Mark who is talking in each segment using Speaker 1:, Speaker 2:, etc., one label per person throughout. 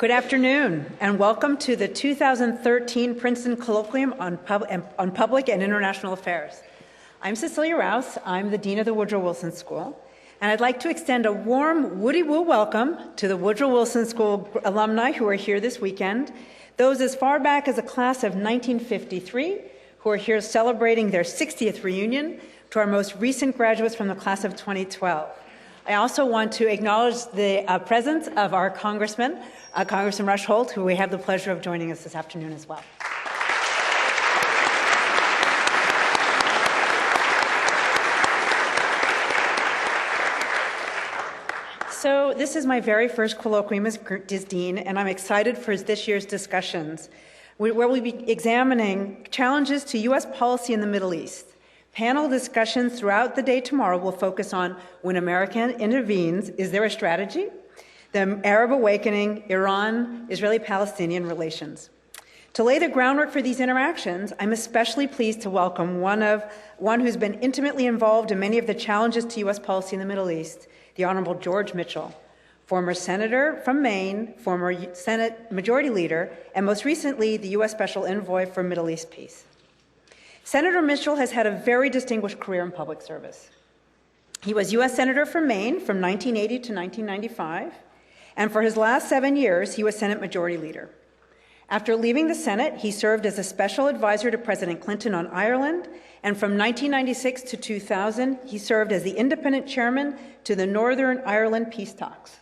Speaker 1: Good afternoon, and welcome to the 2013 Princeton Colloquium on Public and International Affairs. I'm Cecilia Rouse. I'm the Dean of the Woodrow Wilson School, and I'd like to extend a warm Woody Woo welcome to the Woodrow Wilson School alumni who are here this weekend, those as far back as a class of 1953 who are here celebrating their 60th reunion, to our most recent graduates from the class of 2012. I also want to acknowledge the presence of our Congressman, Congressman Rush Holt, who we have the pleasure of joining us this afternoon as well. So this is my very first colloquium as Dean, and I'm excited for this year's discussions, where we'll be examining challenges to U.S. policy in the Middle East. Panel discussions throughout the day tomorrow will focus on when America intervenes, is there a strategy? The Arab awakening, Iran, Israeli-Palestinian relations. To lay the groundwork for these interactions, I'm especially pleased to welcome one who's been intimately involved in many of the challenges to U.S. policy in the Middle East, the Honorable George Mitchell, former senator from Maine, former Senate Majority Leader, and most recently, the U.S. Special Envoy for Middle East Peace. Senator Mitchell has had a very distinguished career in public service. He was U.S. Senator from Maine from 1980 to 1995, and for his last 7 years, he was Senate Majority Leader. After leaving the Senate, he served as a special advisor to President Clinton on Ireland, and from 1996 to 2000, he served as the independent chairman to the Northern Ireland peace talks.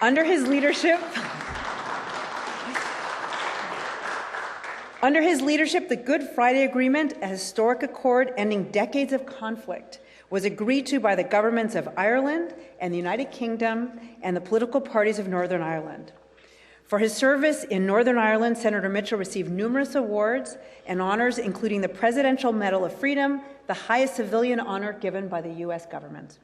Speaker 1: Under his leadership, the Good Friday Agreement, a historic accord ending decades of conflict, was agreed to by the governments of Ireland and the United Kingdom and the political parties of Northern Ireland. For his service in Northern Ireland, Senator Mitchell received numerous awards and honors, including the Presidential Medal of Freedom, the highest civilian honor given by the U.S. government.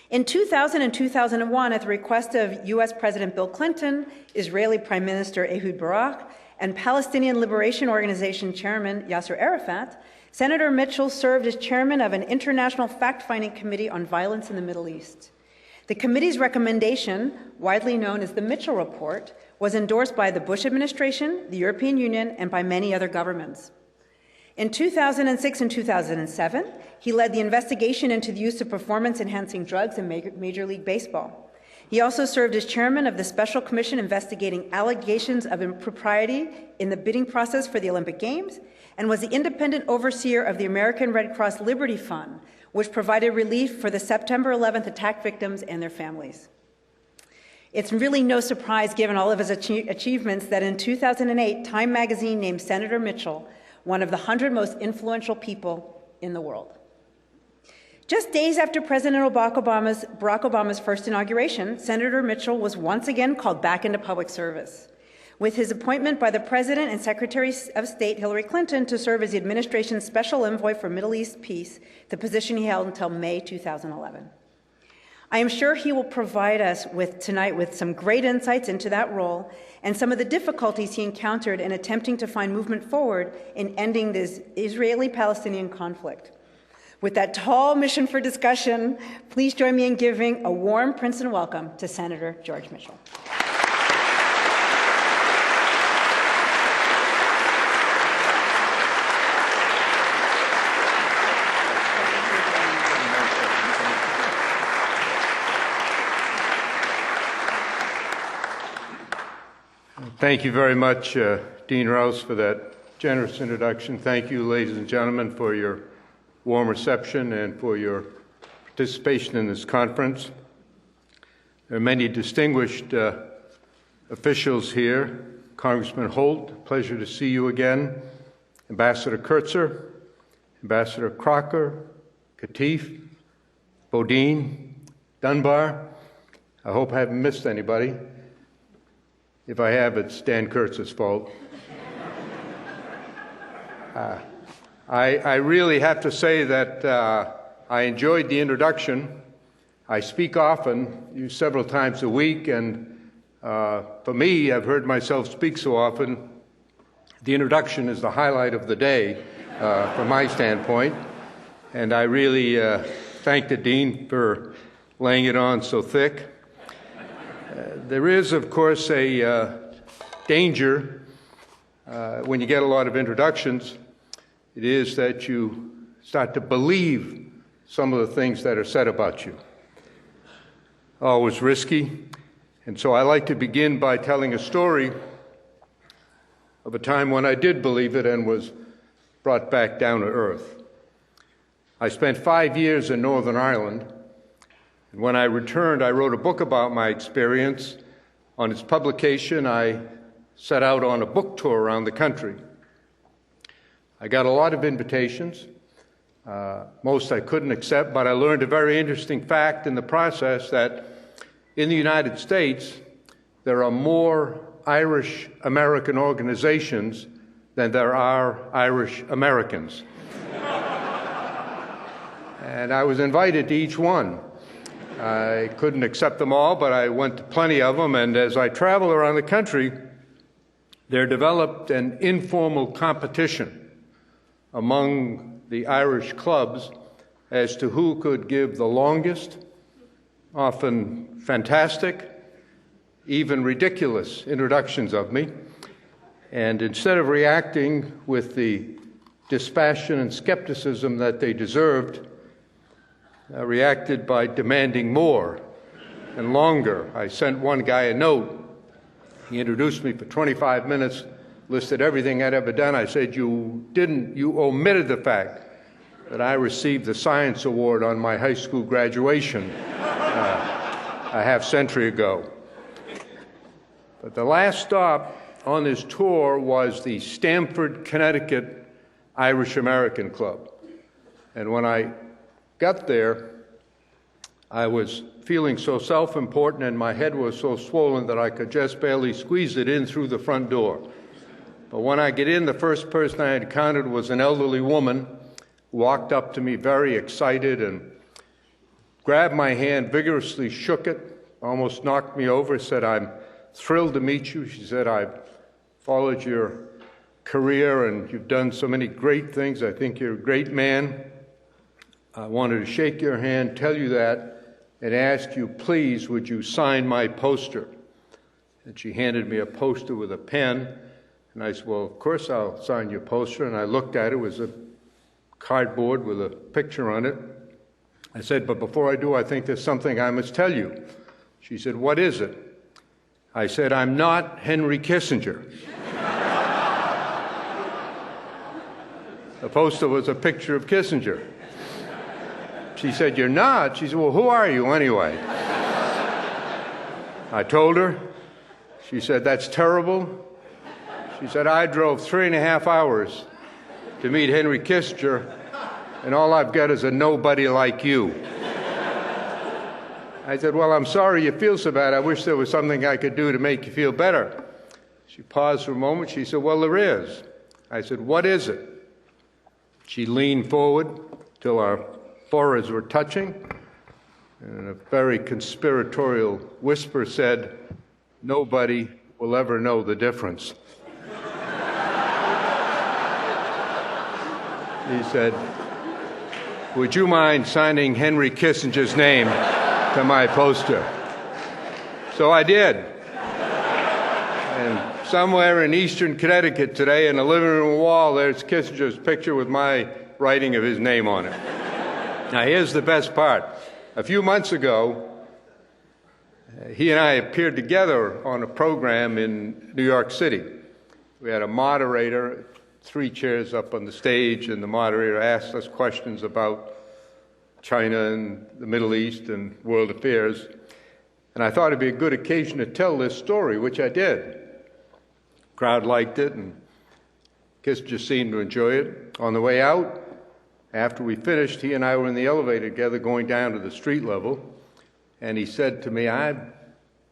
Speaker 1: In 2000 and 2001, at the request of U.S. President Bill Clinton, Israeli Prime Minister Ehud Barak, and Palestinian Liberation Organization Chairman Yasser Arafat, Senator Mitchell served as chairman of an international fact-finding committee on violence in the Middle East. The committee's recommendation, widely known as the Mitchell Report, was endorsed by the Bush administration, the European Union, and by many other governments. In 2006 and 2007, he led the investigation into the use of performance-enhancing drugs in Major League Baseball. He also served as chairman of the Special Commission investigating allegations of impropriety in the bidding process for the Olympic Games, and was the independent overseer of the American Red Cross Liberty Fund, which provided relief for the September 11th attack victims and their families. It's really no surprise, given all of his achievements, that in 2008, Time magazine named Senator Mitchell one of the 100 most influential people in the world. Just days after President Barack Obama's first inauguration, Senator Mitchell was once again called back into public service, with his appointment by the President and Secretary of State Hillary Clinton to serve as the administration's Special Envoy for Middle East Peace, the position he held until May 2011. I am sure he will provide us tonight with some great insights into that role and some of the difficulties he encountered in attempting to find movement forward in ending this Israeli-Palestinian conflict. With that tall mission for discussion, please join me in giving a warm Princeton welcome to Senator George Mitchell.
Speaker 2: Thank you very much, Dean Rouse, for that generous introduction. Thank you, ladies and gentlemen, for your warm reception and for your participation in this conference. There are many distinguished officials here. Congressman Holt, pleasure to see you again. Ambassador Kurtzer, Ambassador Crocker, Katif, Bodine, Dunbar. I hope I haven't missed anybody. If I have, it's Dan Kurtz's fault. I really have to say that I enjoyed the introduction. I speak often, several times a week, and for me, I've heard myself speak so often, the introduction is the highlight of the day from my standpoint. And I really thank the Dean for laying it on so thick. There is, of course, a danger when you get a lot of introductions. It is that you start to believe some of the things that are said about you. Always risky. And so I like to begin by telling a story of a time when I did believe it and was brought back down to earth. I spent 5 years in Northern Ireland, and when I returned, I wrote a book about my experience. On its publication, I set out on a book tour around the country. I got a lot of invitations. Most I couldn't accept, but I learned a very interesting fact in the process that in the United States, there are more Irish American organizations than there are Irish Americans. And I was invited to each one. I couldn't accept them all, but I went to plenty of them, and as I traveled around the country, there developed an informal competition among the Irish clubs as to who could give the longest, often fantastic, even ridiculous introductions of me. And instead of reacting with the dispassion and skepticism that they deserved, I reacted by demanding more and longer. I sent one guy a note. He introduced me for 25 minutes, listed everything I'd ever done. I said, you omitted the fact that I received the Science Award on my high school graduation a half-century ago. But the last stop on this tour was the Stamford, Connecticut Irish American Club. And when I got there, I was feeling so self-important and my head was so swollen that I could just barely squeeze it in through the front door. But when I get in, the first person I encountered was an elderly woman who walked up to me very excited and grabbed my hand, vigorously shook it, almost knocked me over, said, "I'm thrilled to meet you." She said, "I've followed your career and you've done so many great things. I think you're a great man. I wanted to shake your hand, tell you that, and ask you, please, would you sign my poster?" And she handed me a poster with a pen, and I said, "Well, of course I'll sign your poster." And I looked at it. It was a cardboard with a picture on it. I said, "But before I do, I think there's something I must tell you." She said, "What is it?" I said, "I'm not Henry Kissinger." The poster was a picture of Kissinger. She said, "You're not?" She said, "Well, who are you anyway?" I told her. She said, "That's terrible." She said, "I drove 3.5 hours to meet Henry Kissinger, and all I've got is a nobody like you." I said, "Well, I'm sorry you feel so bad. I wish there was something I could do to make you feel better." She paused for a moment. She said, "Well, there is." I said, "What is it?" She leaned forward till our foreheads were touching, and in a very conspiratorial whisper said, "Nobody will ever know the difference." He said, "Would you mind signing Henry Kissinger's name to my poster?" So I did. And somewhere in eastern Connecticut today, in the living room wall, there's Kissinger's picture with my writing of his name on it. Now, here's the best part. A few months ago, he and I appeared together on a program in New York City. We had a moderator, 3 chairs up on the stage, and the moderator asked us questions about China and the Middle East and world affairs. And I thought it'd be a good occasion to tell this story, which I did. The crowd liked it, and Kissinger seemed to enjoy it. On the way out, after we finished, he and I were in the elevator together going down to the street level, and he said to me, "I've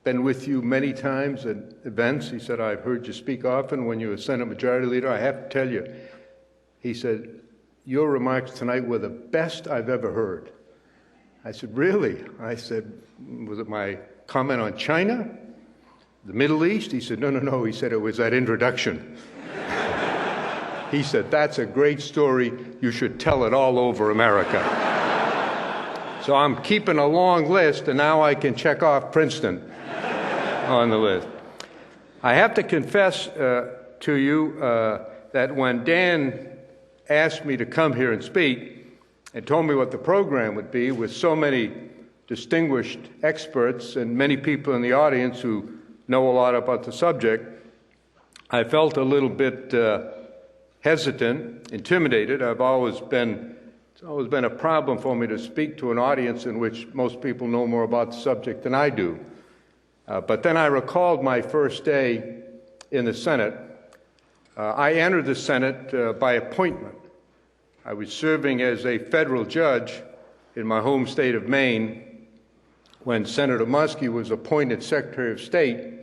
Speaker 2: been with you many times at events." He said, "I've heard you speak often when you were Senate Majority Leader. I have to tell you," he said, "your remarks tonight were the best I've ever heard." I said, "Really?" I said, "Was it my comment on China? The Middle East?" He said, No. He said, "It was that introduction." He said, "That's a great story. You should tell it all over America." So I'm keeping a long list, and now I can check off Princeton. on the list. I have to confess to you that when Dan asked me to come here and speak and told me what the program would be with so many distinguished experts and many people in the audience who know a lot about the subject, I felt a little bit hesitant, intimidated. It's always been a problem for me to speak to an audience in which most people know more about the subject than I do. But then I recalled my first day in the Senate. I entered the Senate by appointment. I was serving as a federal judge in my home state of Maine when Senator Muskie was appointed Secretary of State.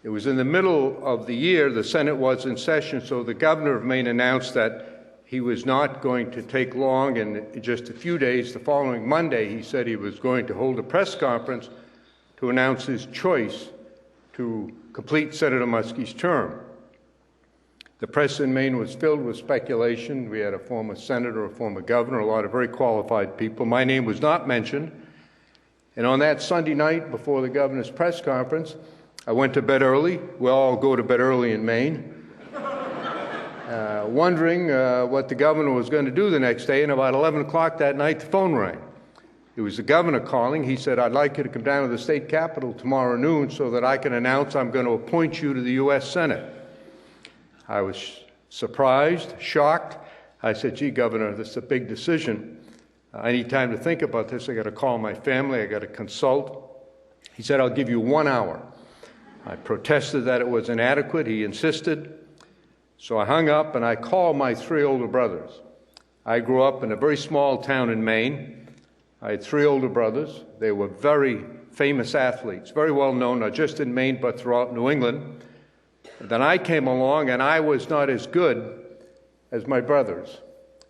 Speaker 2: It was in the middle of the year, the Senate was in session, so the governor of Maine announced that he was not going to take long, and in just a few days, the following Monday, he said he was going to hold a press conference to announce his choice to complete Senator Muskie's term. The press in Maine was filled with speculation. We had a former senator, a former governor, a lot of very qualified people. My name was not mentioned. And on that Sunday night before the governor's press conference, I went to bed early. We all go to bed early in Maine, wondering what the governor was going to do the next day. And about 11 o'clock that night, the phone rang. It was the governor calling. He said, "I'd like you to come down to the state capitol tomorrow noon so that I can announce I'm going to appoint you to the U.S. Senate." I was surprised, shocked. I said, "Gee, Governor, this is a big decision. I need time to think about this. I got to call my family. I got to consult." He said, "I'll give you 1 hour." I protested that it was inadequate. He insisted. So I hung up and I called my 3 older brothers. I grew up in a very small town in Maine. I had 3 older brothers. They were very famous athletes, very well known, not just in Maine, but throughout New England. And then I came along, and I was not as good as my brothers.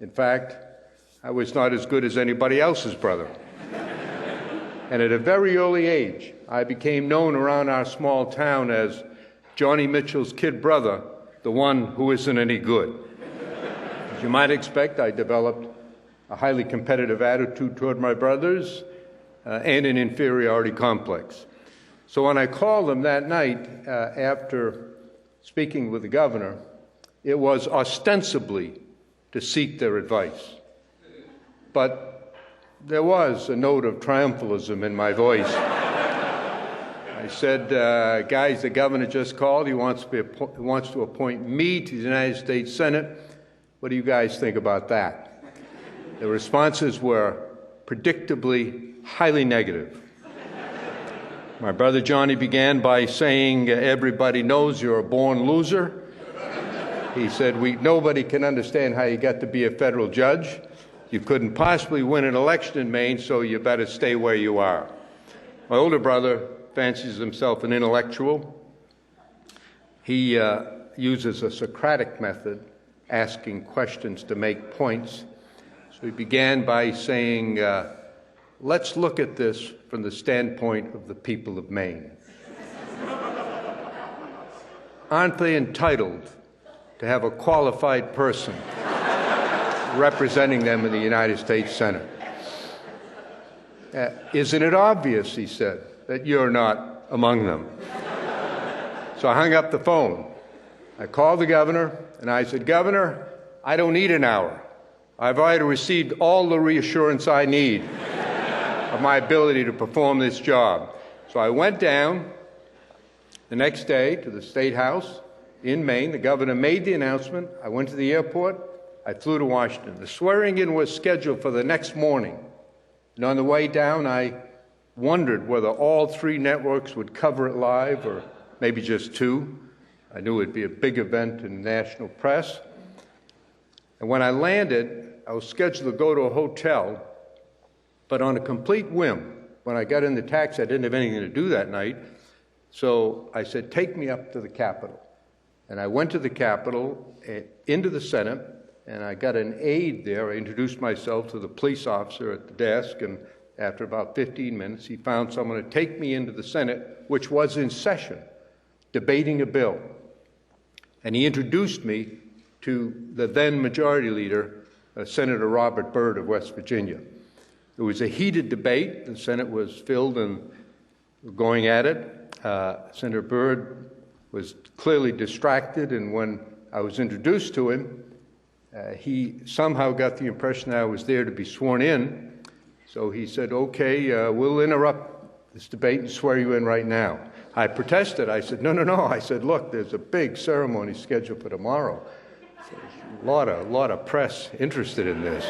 Speaker 2: In fact, I was not as good as anybody else's brother. And at a very early age, I became known around our small town as Johnny Mitchell's kid brother, the one who isn't any good. As you might expect, I developed a highly competitive attitude toward my brothers and an inferiority complex. So when I called them that night after speaking with the governor, it was ostensibly to seek their advice. But there was a note of triumphalism in my voice. I said, "Guys, the governor just called. He wants to appoint me to the United States Senate. What do you guys think about that?" The responses were predictably highly negative. My brother Johnny began by saying, "Everybody knows you're a born loser." He said, "Nobody can understand how you got to be a federal judge. You couldn't possibly win an election in Maine, so you better stay where you are." My older brother fancies himself an intellectual. He uses a Socratic method, asking questions to make points. So he began by saying, "Let's look at this from the standpoint of the people of Maine. Aren't they entitled to have a qualified person representing them in the United States Senate? Isn't it obvious," he said, "that you're not among them?" So I hung up the phone. I called the governor, and I said, "Governor, I don't need an hour. I've already received all the reassurance I need of my ability to perform this job." So I went down the next day to the State House in Maine. The governor made the announcement. I went to the airport. I flew to Washington. The swearing-in was scheduled for the next morning. And on the way down, I wondered whether all 3 networks would cover it live or maybe just 2. I knew it would be a big event in the national press. And when I landed, I was scheduled to go to a hotel, but on a complete whim, when I got in the taxi, I didn't have anything to do that night, so I said, "Take me up to the Capitol." And I went to the Capitol, into the Senate, and I got an aide there. I introduced myself to the police officer at the desk, and after about 15 minutes, he found someone to take me into the Senate, which was in session, debating a bill. And he introduced me to the then Majority Leader, Senator Robert Byrd of West Virginia. It was a heated debate. The Senate was filled and going at it. Senator Byrd was clearly distracted, and when I was introduced to him, he somehow got the impression that I was there to be sworn in. So he said, okay, we'll interrupt this debate and swear you in right now. I protested. I said, no. I said, look, there's a big ceremony scheduled for tomorrow. So a lot of press interested in this.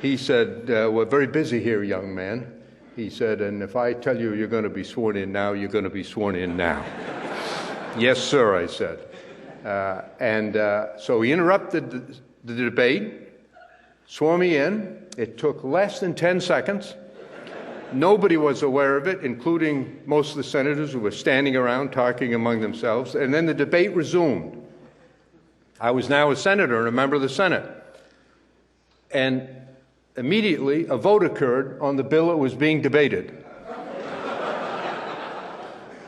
Speaker 2: He said, we're very busy here, young man. He said, and if I tell you you're going to be sworn in now, you're going to be sworn in now. Yes, sir, I said. So he interrupted the debate, swore me in. It took less than 10 seconds. Nobody was aware of it, including most of the senators who were standing around talking among themselves. And then the debate resumed. I was now a senator and a member of the Senate. And immediately a vote occurred on the bill that was being debated.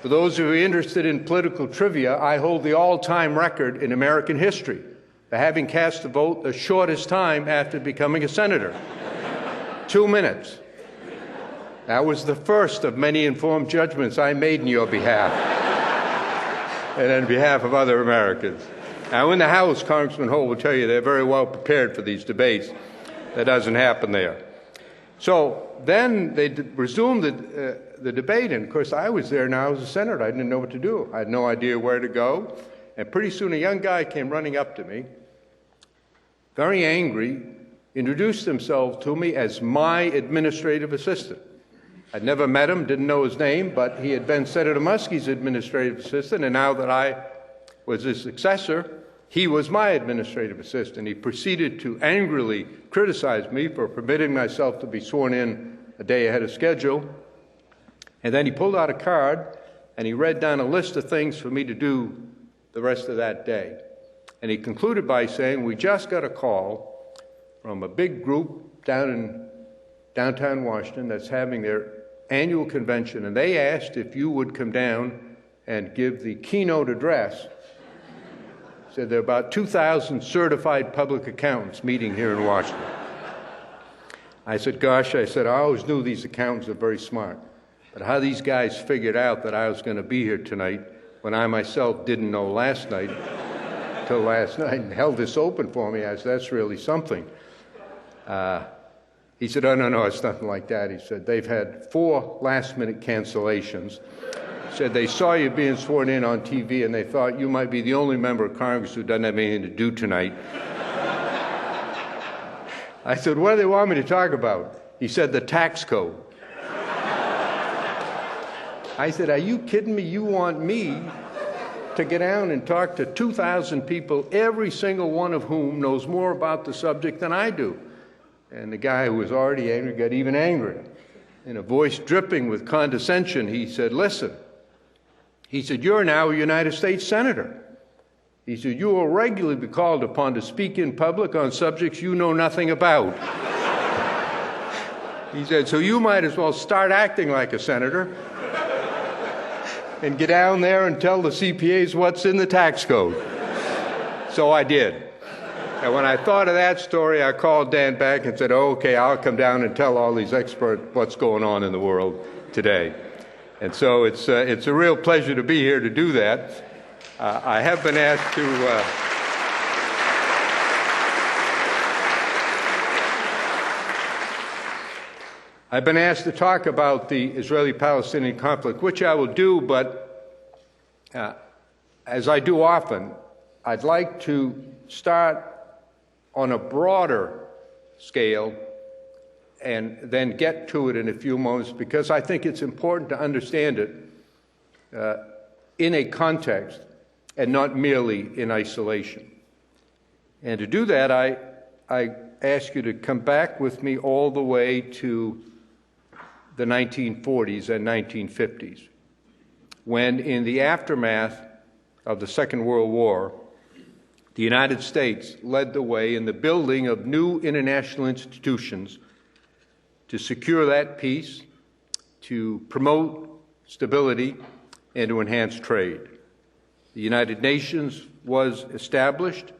Speaker 2: For those who are interested in political trivia, I hold the all-time record in American history for having cast a vote the shortest time after becoming a senator. 2 minutes. That was the first of many informed judgments I made in your behalf and on behalf of other Americans. Now, in the House, Congressman Holt will tell you they're very well prepared for these debates. That doesn't happen there. So then they resumed the debate, and of course I was there now as a senator. I didn't know what to do. I had no idea where to go. And pretty soon a young guy came running up to me, very angry, introduced himself to me as my administrative assistant. I'd never met him, didn't know his name, but he had been Senator Muskie's administrative assistant, and now that I was his successor, he was my administrative assistant. He proceeded to angrily criticize me for permitting myself to be sworn in a day ahead of schedule. And then he pulled out a card and he read down a list of things for me to do the rest of that day. And he concluded by saying, we just got a call from a big group down in downtown Washington that's having their annual convention, and they asked if you would come down and give the keynote address. Said there are about 2,000 certified public accountants meeting here in Washington. I said, gosh, I always knew these accountants are very smart. But how these guys figured out that I was going to be here tonight when I myself didn't know last night, till last night, and held this open for me, I said, that's really something. He said, oh, no, it's nothing like that. He said, they've had 4 last-minute cancellations. He said, they saw you being sworn in on TV, and they thought you might be the only member of Congress who doesn't have anything to do tonight. I said, what do they want me to talk about? He said, the tax code. I said, are you kidding me? You want me to get down and talk to 2,000 people, every single one of whom knows more about the subject than I do? And the guy who was already angry got even angrier. In a voice dripping with condescension, he said, listen. He said, you're now a United States Senator. He said, you will regularly be called upon to speak in public on subjects you know nothing about. He said, so you might as well start acting like a senator and get down there and tell the CPAs what's in the tax code. So I did. And when I thought of that story, I called Dan back and said, oh, okay, I'll come down and tell all these experts what's going on in the world today. And so it's a real pleasure to be here to do that. I have been asked to talk about the Israeli-Palestinian conflict, which I will do, but as I do often, I'd like to start on a broader scale and then get to it in a few moments, because I think it's important to understand it in a context and not merely in isolation. And to do that, I ask you to come back with me all the way to the 1940s and 1950s, when in the aftermath of the Second World War, the United States led the way in the building of new international institutions to secure that peace, to promote stability, and to enhance trade. The United Nations was established,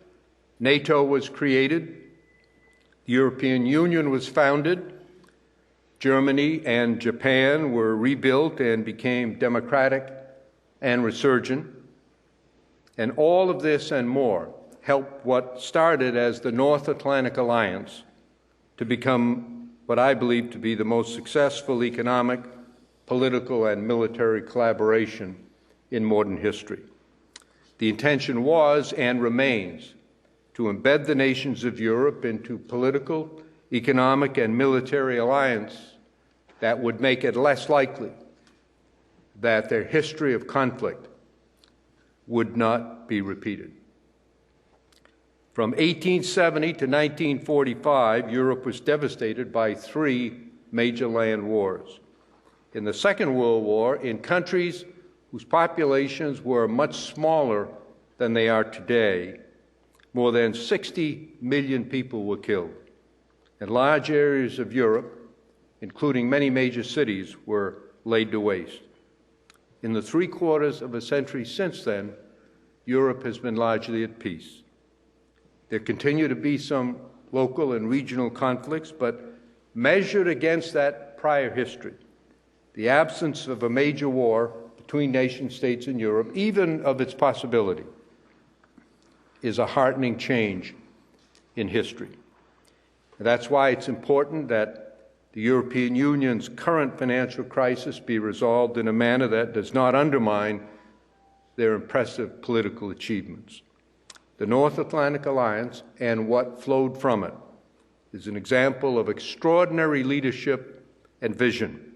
Speaker 2: NATO was created, the European Union was founded, Germany and Japan were rebuilt and became democratic and resurgent. And all of this and more helped what started as the North Atlantic Alliance to become what I believe to be the most successful economic, political, and military collaboration in modern history. The intention was and remains to embed the nations of Europe into political, economic, and military alliance that would make it less likely that their history of conflict would not be repeated. From 1870 to 1945, Europe was devastated by 3 major land wars. In the Second World War, in countries whose populations were much smaller than they are today, more than 60 million people were killed, and large areas of Europe, including many major cities, were laid to waste. In the 3/4 of a century since then, Europe has been largely at peace. There continue to be some local and regional conflicts, but measured against that prior history, the absence of a major war between nation states in Europe, even of its possibility, is a heartening change in history. That's why it's important that the European Union's current financial crisis be resolved in a manner that does not undermine their impressive political achievements. The North Atlantic Alliance and what flowed from it is an example of extraordinary leadership and vision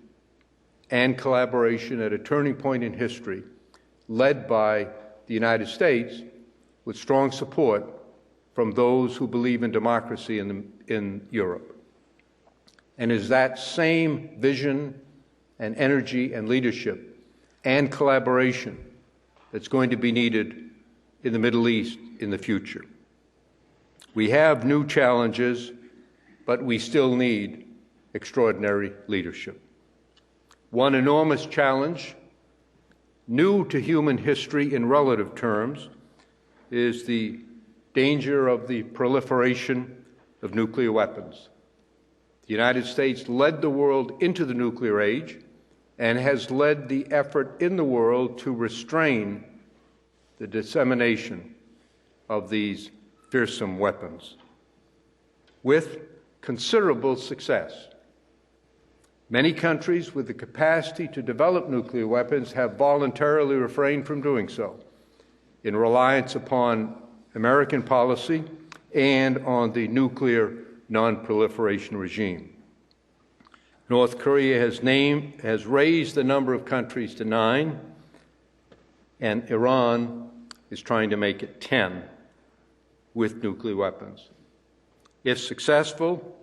Speaker 2: and collaboration at a turning point in history, led by the United States with strong support from those who believe in democracy in Europe. And is that same vision and energy and leadership and collaboration that's going to be needed in the Middle East in the future. We have new challenges, but we still need extraordinary leadership. One enormous challenge, new to human history in relative terms, is the danger of the proliferation of nuclear weapons. The United States led the world into the nuclear age and has led the effort in the world to restrain the dissemination of these fearsome weapons, with considerable success. Many countries with the capacity to develop nuclear weapons have voluntarily refrained from doing so, in reliance upon American policy and on the nuclear non-proliferation regime. North Korea has raised the number of countries to 9, and Iran is trying to make it 10 with nuclear weapons. If successful,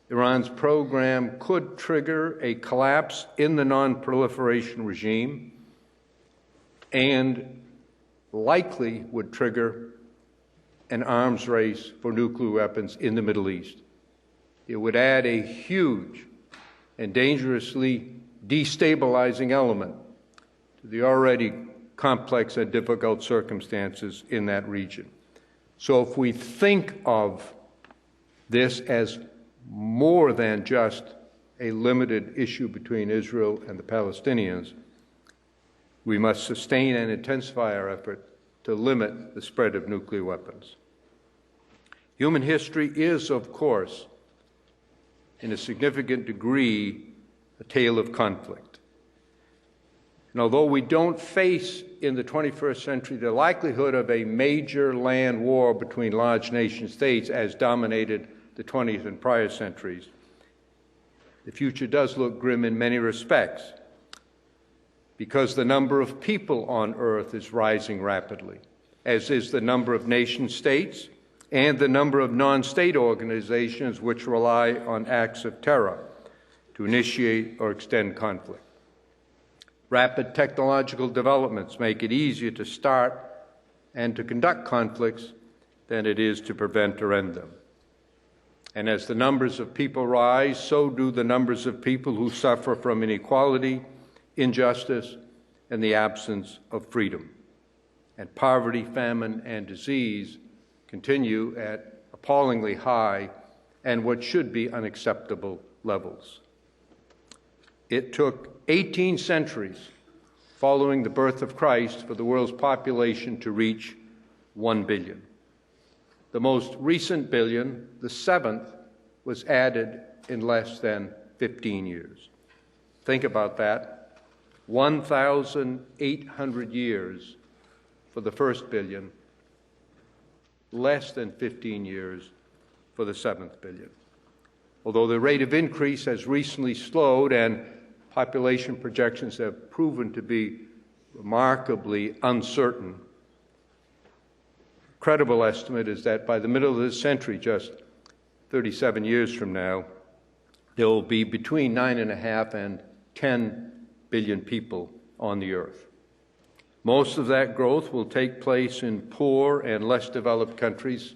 Speaker 2: Iran's program could trigger a collapse in the non-proliferation regime and likely would trigger an arms race for nuclear weapons in the Middle East. It would add a huge and dangerously destabilizing element to the already complex and difficult circumstances in that region. So if we think of this as more than just a limited issue between Israel and the Palestinians, we must sustain and intensify our effort to limit the spread of nuclear weapons. Human history is, of course, in a significant degree, a tale of conflict. And although we don't face in the 21st century the likelihood of a major land war between large nation states as dominated the 20th and prior centuries, the future does look grim in many respects, because the number of people on Earth is rising rapidly, as is the number of nation states and the number of non-state organizations which rely on acts of terror to initiate or extend conflict. Rapid technological developments make it easier to start and to conduct conflicts than it is to prevent or end them. And as the numbers of people rise, so do the numbers of people who suffer from inequality, injustice, and the absence of freedom. And poverty, famine, and disease continue at appallingly high and what should be unacceptable levels. it took 18 centuries following the birth of Christ for the world's population to reach 1 billion. The most recent billion, the seventh, was added in less than 15 years. Think about that. 1,800 years for the first billion, less than 15 years for the seventh billion. Although the rate of increase has recently slowed and population projections have proven to be remarkably uncertain, a credible estimate is that by the middle of this century, just 37 years from now, there will be between 9.5 and 10 billion people on the earth. Most of that growth will take place in poor and less developed countries,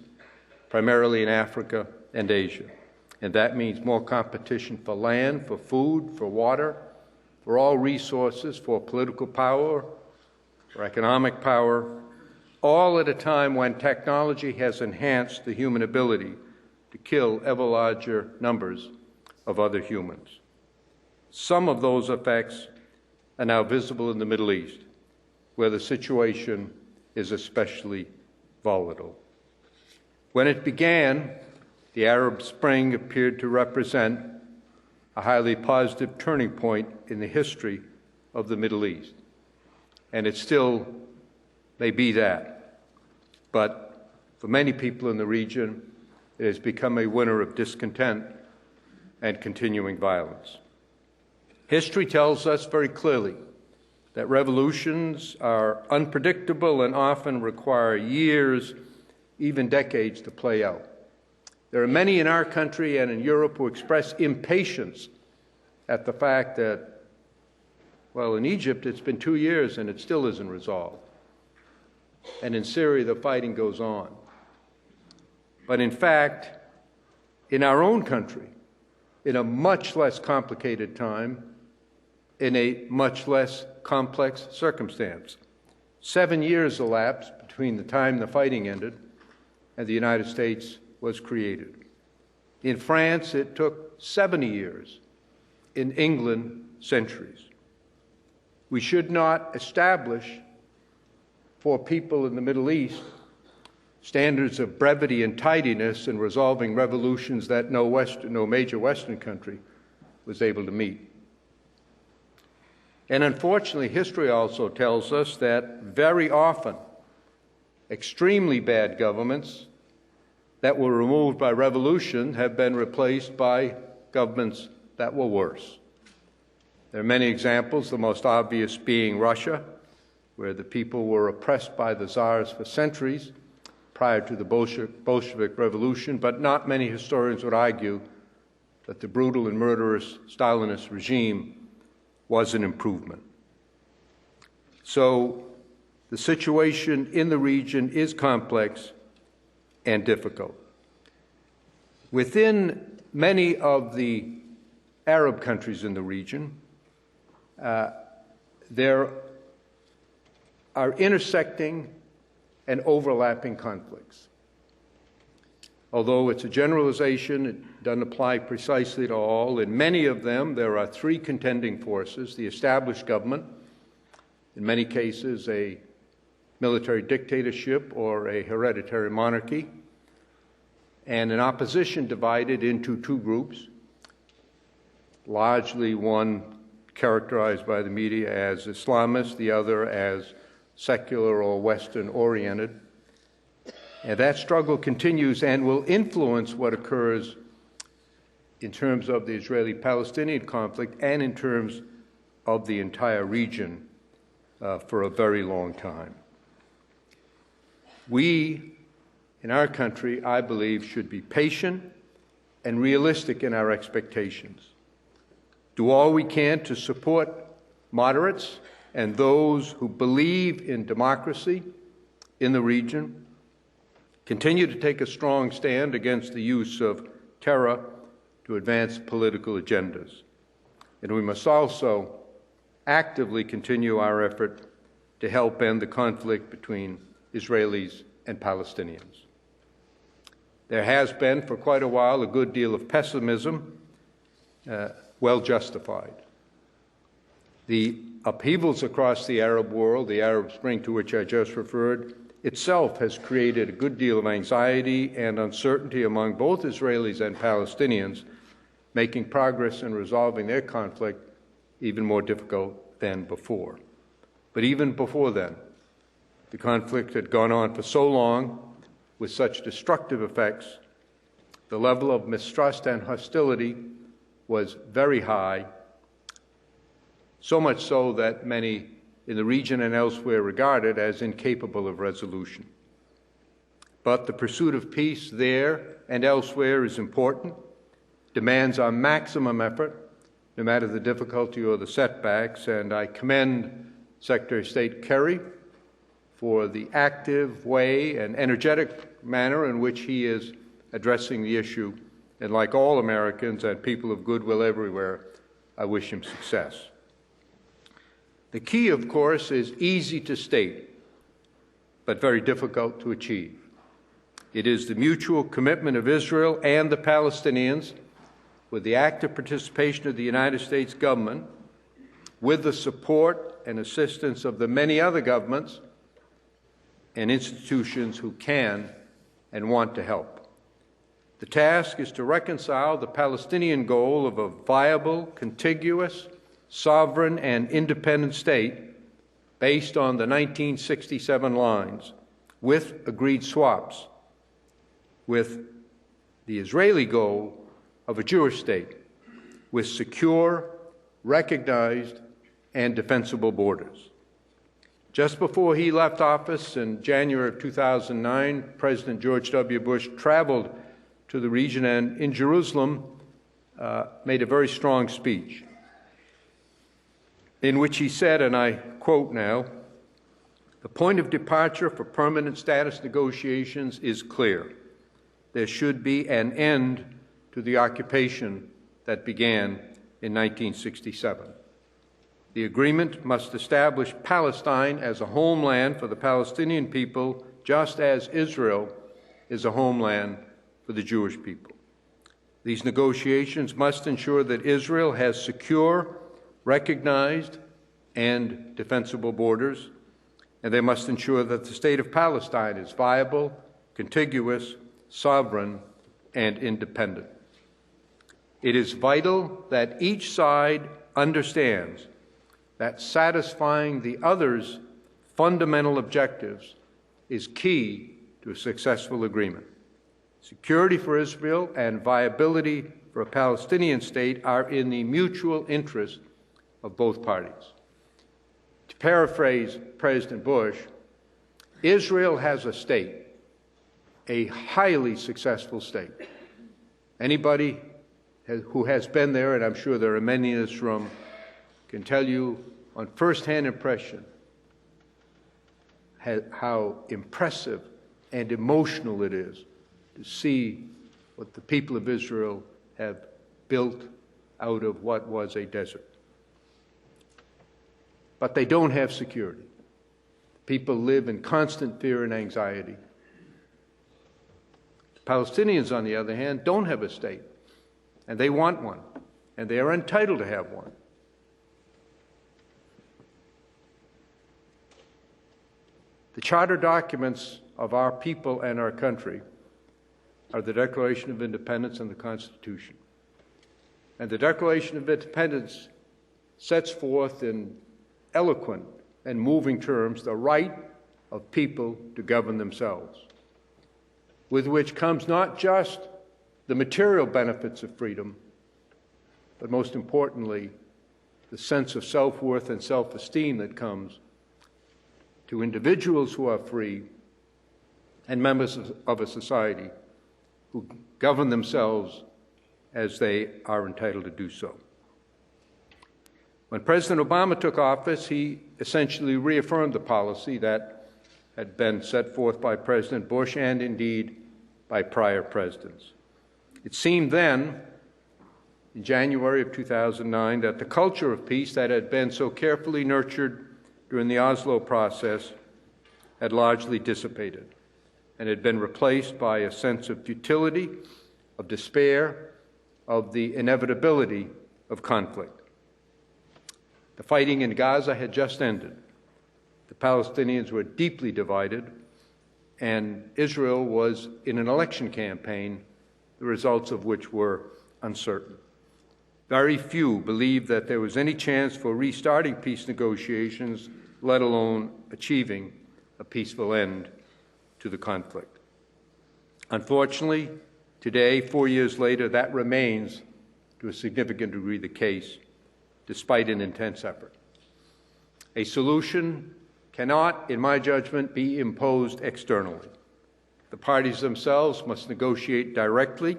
Speaker 2: primarily in Africa and Asia. And that means more competition for land, for food, for water, for all resources, for political power, for economic power, all at a time when technology has enhanced the human ability to kill ever larger numbers of other humans. Some of those effects are now visible in the Middle East, where the situation is especially volatile. When it began, the Arab Spring appeared to represent a highly positive turning point in the history of the Middle East. And it still may be that. But for many people in the region, it has become a winter of discontent and continuing violence. History tells us very clearly that revolutions are unpredictable and often require years, even decades, to play out. There are many in our country and in Europe who express impatience at the fact that, well, in Egypt it's been 2 years and it still isn't resolved. And in Syria the fighting goes on. But in fact, in our own country, in a much less complicated time, in a much less complex circumstance, 7 years elapsed between the time the fighting ended and the United States was created. In France, it took 70 years. In England, centuries. We should not establish for people in the Middle East standards of brevity and tidiness in resolving revolutions that no major Western country was able to meet. And unfortunately, history also tells us that very often extremely bad governments that were removed by revolution have been replaced by governments that were worse. There are many examples, the most obvious being Russia, where the people were oppressed by the czars for centuries prior to the Bolshevik Revolution, but not many historians would argue that the brutal and murderous Stalinist regime was an improvement. So the situation in the region is complex and difficult. Within many of the Arab countries in the region, there are intersecting and overlapping conflicts. Although it's a generalization, it doesn't apply precisely to all. In many of them, there are three contending forces: the established government, in many cases a military dictatorship or a hereditary monarchy, and an opposition divided into two groups, largely one characterized by the media as Islamist, the other as secular or Western-oriented. And that struggle continues and will influence what occurs in terms of the Israeli-Palestinian conflict and in terms of the entire region for a very long time. We, in our country, I believe, should be patient and realistic in our expectations. Do all we can to support moderates and those who believe in democracy in the region. Continue to take a strong stand against the use of terror to advance political agendas. And we must also actively continue our effort to help end the conflict between Israelis and Palestinians. There has been, for quite a while, a good deal of pessimism, well justified. The upheavals across the Arab world, the Arab Spring to which I just referred, itself has created a good deal of anxiety and uncertainty among both Israelis and Palestinians, making progress in resolving their conflict even more difficult than before. But even before then, the conflict had gone on for so long with such destructive effects, the level of mistrust and hostility was very high, so much so that many in the region and elsewhere regard it as incapable of resolution. But the pursuit of peace there and elsewhere is important, demands our maximum effort, no matter the difficulty or the setbacks, and I commend Secretary of State Kerry for the active way and energetic manner in which he is addressing the issue, and like all Americans and people of goodwill everywhere, I wish him success. The key, of course, is easy to state, but very difficult to achieve. It is the mutual commitment of Israel and the Palestinians, with the active participation of the United States government, with the support and assistance of the many other governments and institutions who can and want to help. The task is to reconcile the Palestinian goal of a viable, contiguous, sovereign, and independent state based on the 1967 lines with agreed swaps with the Israeli goal of a Jewish state with secure, recognized, and defensible borders. Just before he left office in January of 2009, President George W. Bush traveled to the region and in Jerusalem made a very strong speech in which he said, and I quote now, "The point of departure for permanent status negotiations is clear. There should be an end to the occupation that began in 1967. The agreement must establish Palestine as a homeland for the Palestinian people, just as Israel is a homeland for the Jewish people. These negotiations must ensure that Israel has secure, recognized, and defensible borders, and they must ensure that the state of Palestine is viable, contiguous, sovereign, and independent. It is vital that each side understands that satisfying the other's fundamental objectives is key to a successful agreement. Security for Israel and viability for a Palestinian state are in the mutual interest of both parties." To paraphrase President Bush, Israel has a state, a highly successful state. Anybody who has been there, and I'm sure there are many in this room, can tell you on first-hand impression how impressive and emotional it is to see what the people of Israel have built out of what was a desert. But they don't have security. People live in constant fear and anxiety. The Palestinians, on the other hand, don't have a state, and they want one, and they are entitled to have one. The charter documents of our people and our country are the Declaration of Independence and the Constitution. And the Declaration of Independence sets forth in eloquent and moving terms the right of people to govern themselves, with which comes not just the material benefits of freedom, but most importantly, the sense of self-worth and self-esteem that comes to individuals who are free and members of a society who govern themselves as they are entitled to do so. When President Obama took office, he essentially reaffirmed the policy that had been set forth by President Bush and indeed by prior presidents. It seemed then, in January of 2009, that the culture of peace that had been so carefully nurtured during the Oslo process had largely dissipated and had been replaced by a sense of futility, of despair, of the inevitability of conflict. The fighting in Gaza had just ended. The Palestinians were deeply divided, and Israel was in an election campaign, the results of which were uncertain. Very few believed that there was any chance for restarting peace negotiations, let alone achieving a peaceful end to the conflict. Unfortunately, today, 4 years later, that remains to a significant degree the case, despite an intense effort. A solution cannot, in my judgment, be imposed externally. The parties themselves must negotiate directly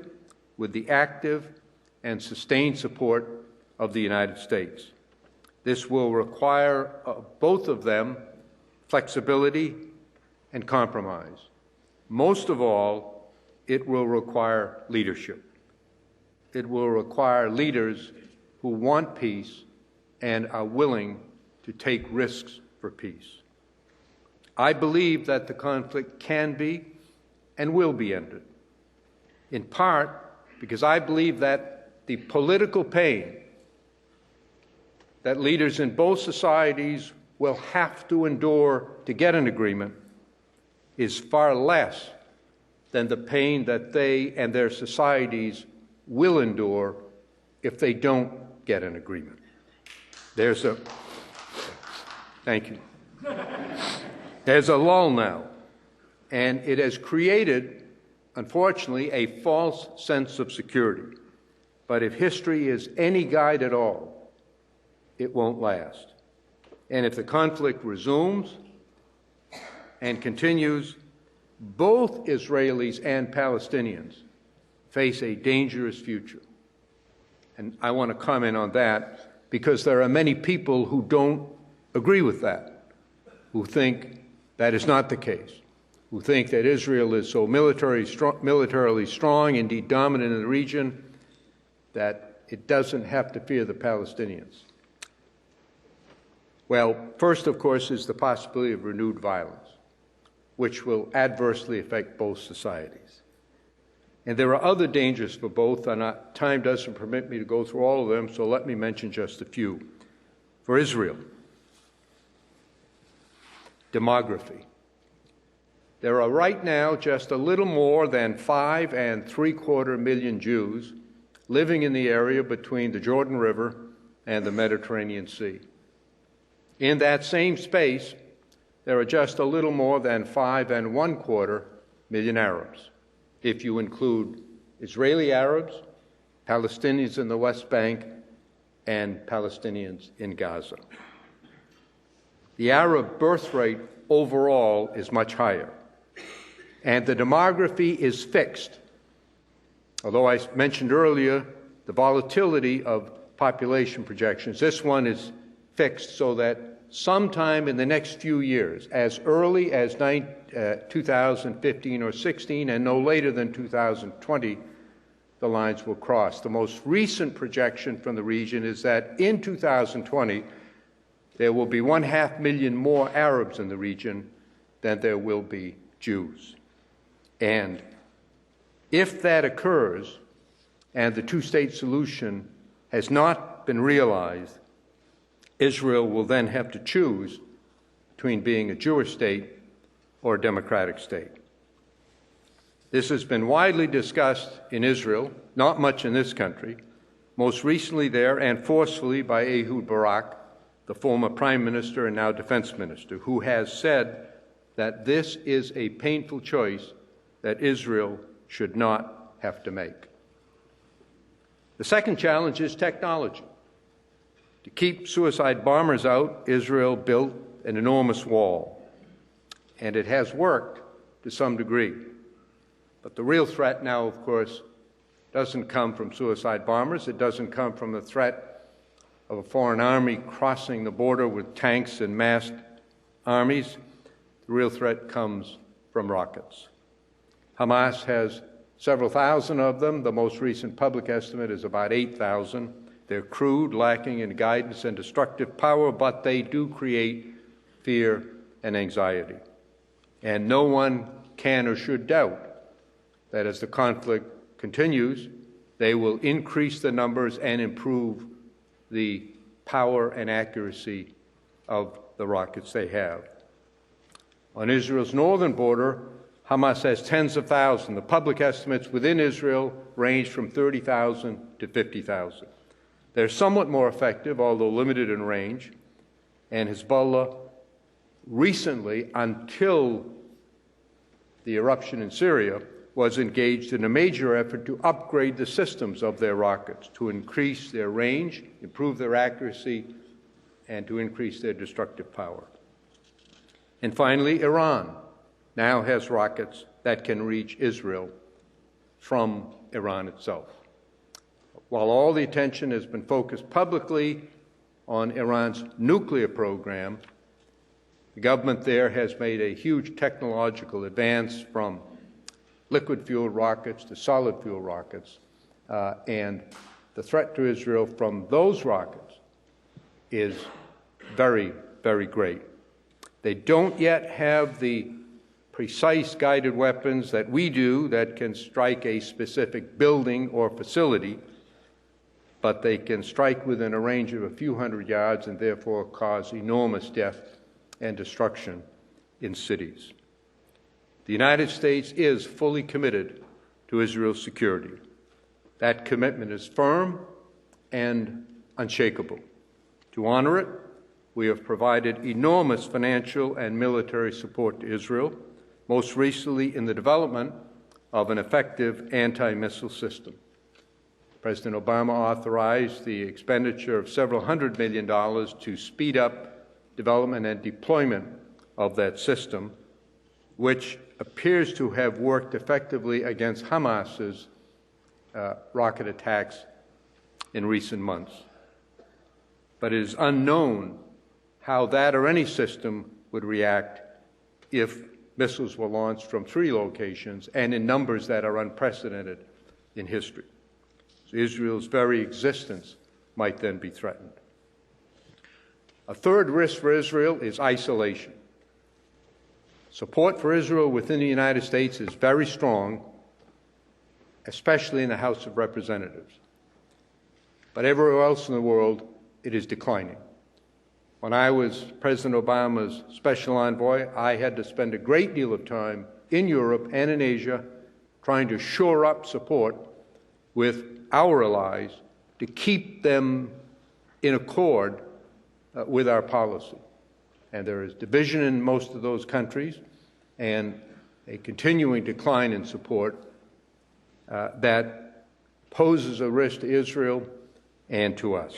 Speaker 2: with the active and sustained support of the United States. This will require of both of them flexibility and compromise. Most of all, it will require leadership. It will require leaders who want peace and are willing to take risks for peace. I believe that the conflict can be and will be ended, in part because I believe that the political pain that leaders in both societies will have to endure to get an agreement is far less than the pain that they and their societies will endure if they don't get an agreement. Thank you. There's a lull now, and it has created, unfortunately, a false sense of security. But if history is any guide at all, it won't last. And if the conflict resumes and continues, both Israelis and Palestinians face a dangerous future. And I want to comment on that because there are many people who don't agree with that, who think that is not the case, who think that Israel is so militarily strong, indeed dominant in the region, that it doesn't have to fear the Palestinians. Well, first, of course, is the possibility of renewed violence, which will adversely affect both societies. And there are other dangers for both, and time doesn't permit me to go through all of them, so let me mention just a few. For Israel, demography. There are right now just a little more than 5.75 million Jews living in the area between the Jordan River and the Mediterranean Sea. In that same space, there are just a little more than 5.25 million Arabs, if you include Israeli Arabs, Palestinians in the West Bank, and Palestinians in Gaza. The Arab birth rate overall is much higher, and the demography is fixed. Although I mentioned earlier the volatility of population projections, this one is fixed so that sometime in the next few years, as early as 2015 or 16, and no later than 2020, the lines will cross. The most recent projection from the region is that in 2020, there will be 1/2 million more Arabs in the region than there will be Jews. And if that occurs, and the two-state solution has not been realized, Israel will then have to choose between being a Jewish state or a democratic state. This has been widely discussed in Israel, not much in this country, most recently there and forcefully by Ehud Barak, the former prime minister and now defense minister, who has said that this is a painful choice that Israel should not have to make. The second challenge is technology. To keep suicide bombers out, Israel built an enormous wall, and it has worked to some degree. But the real threat now, of course, doesn't come from suicide bombers. It doesn't come from the threat of a foreign army crossing the border with tanks and massed armies. The real threat comes from rockets. Hamas has several thousand of them. The most recent public estimate is about 8,000. They're crude, lacking in guidance and destructive power, but they do create fear and anxiety. And no one can or should doubt that as the conflict continues, they will increase the numbers and improve the power and accuracy of the rockets they have. On Israel's northern border, Hamas has tens of thousands. The public estimates within Israel range from 30,000 to 50,000. They're somewhat more effective, although limited in range, and Hezbollah recently, until the eruption in Syria, was engaged in a major effort to upgrade the systems of their rockets, to increase their range, improve their accuracy, and to increase their destructive power. And finally, Iran now has rockets that can reach Israel from Iran itself. While all the attention has been focused publicly on Iran's nuclear program, the government there has made a huge technological advance from liquid-fueled rockets to solid-fuel rockets, and the threat to Israel from those rockets is very, very great. They don't yet have the precise guided weapons that we do that can strike a specific building or facility, but they can strike within a range of a few hundred yards and therefore cause enormous death and destruction in cities. The United States is fully committed to Israel's security. That commitment is firm and unshakable. To honor it, we have provided enormous financial and military support to Israel, most recently in the development of an effective anti-missile system. President Obama authorized the expenditure of several $100 million to speed up development and deployment of that system, which appears to have worked effectively against Hamas's rocket attacks in recent months. But it is unknown how that or any system would react if missiles were launched from 3 locations and in numbers that are unprecedented in history. So Israel's very existence might then be threatened. A third risk for Israel is isolation. Support for Israel within the United States is very strong, especially in the House of Representatives. But everywhere else in the world, it is declining. When I was President Obama's special envoy, I had to spend a great deal of time in Europe and in Asia trying to shore up support with our allies to keep them in accord with our policy. And there is division in most of those countries and a continuing decline in support that poses a risk to Israel and to us.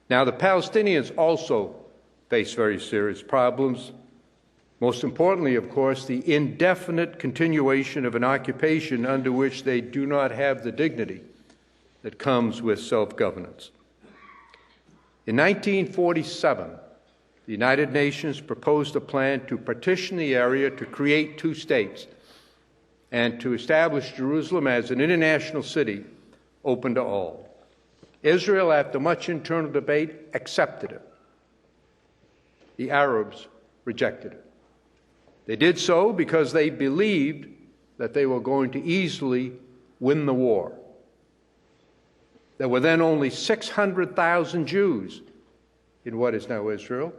Speaker 2: Now, the Palestinians also face very serious problems. Most importantly, of course, the indefinite continuation of an occupation under which they do not have the dignity that comes with self-governance. In 1947, the United Nations proposed a plan to partition the area to create 2 states and to establish Jerusalem as an international city open to all. Israel, after much internal debate, accepted it. The Arabs rejected it. They did so because they believed that they were going to easily win the war. There were then only 600,000 Jews in what is now Israel,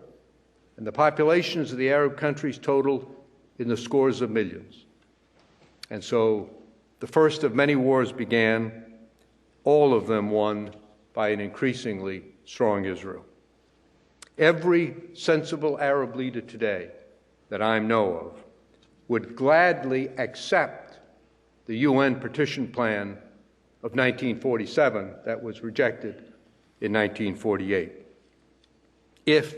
Speaker 2: and the populations of the Arab countries totaled in the scores of millions. And so the first of many wars began, all of them won by an increasingly strong Israel. Every sensible Arab leader today that I know of would gladly accept the UN partition plan of 1947 that was rejected in 1948, if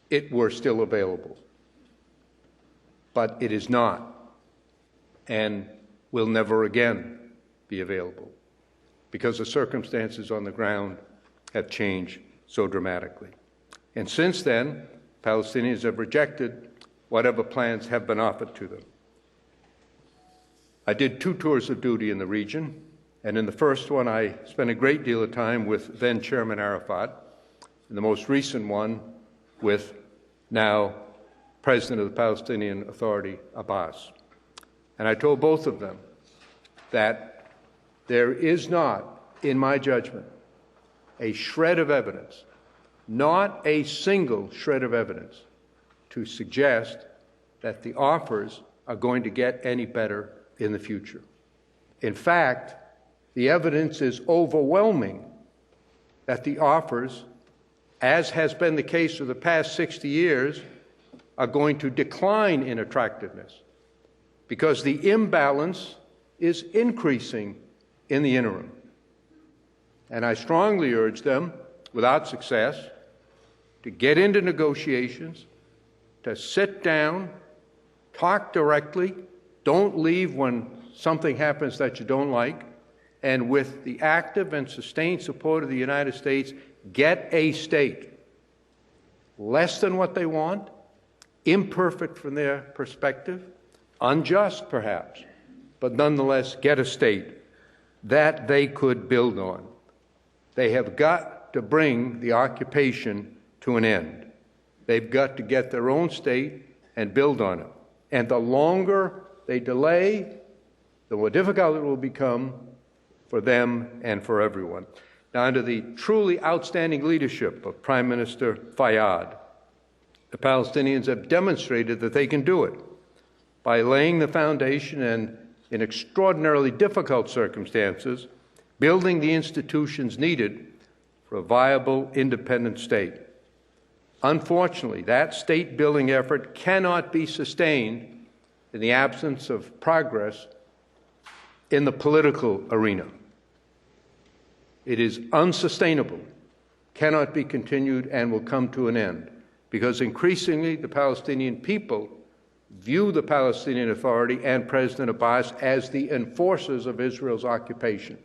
Speaker 2: it were still available. But it is not, and will never again be available, because the circumstances on the ground have changed so dramatically. And since then, Palestinians have rejected whatever plans have been offered to them. I did 2 tours of duty in the region, and in the first one I spent a great deal of time with then Chairman Arafat, and the most recent one with now President of the Palestinian Authority, Abbas. And I told both of them that there is not, in my judgment, a shred of evidence not a single shred of evidence to suggest that the offers are going to get any better in the future. In fact, the evidence is overwhelming that the offers, as has been the case for the past 60 years, are going to decline in attractiveness because the imbalance is increasing in the interim. And I strongly urge them, without success, to get into negotiations, to sit down, talk directly, don't leave when something happens that you don't like, and with the active and sustained support of the United States, get a state. Less than what they want, imperfect from their perspective, unjust perhaps, but nonetheless get a state that they could build on. They have got to bring the occupation to an end. They've got to get their own state and build on it. And the longer they delay, the more difficult it will become for them and for everyone. Now, under the truly outstanding leadership of Prime Minister Fayyad, the Palestinians have demonstrated that they can do it by laying the foundation and, in extraordinarily difficult circumstances, building the institutions needed for a viable, independent state. Unfortunately, that state-building effort cannot be sustained in the absence of progress in the political arena. It is unsustainable, cannot be continued, and will come to an end, because increasingly the Palestinian people view the Palestinian Authority and President Abbas as the enforcers of Israel's occupation,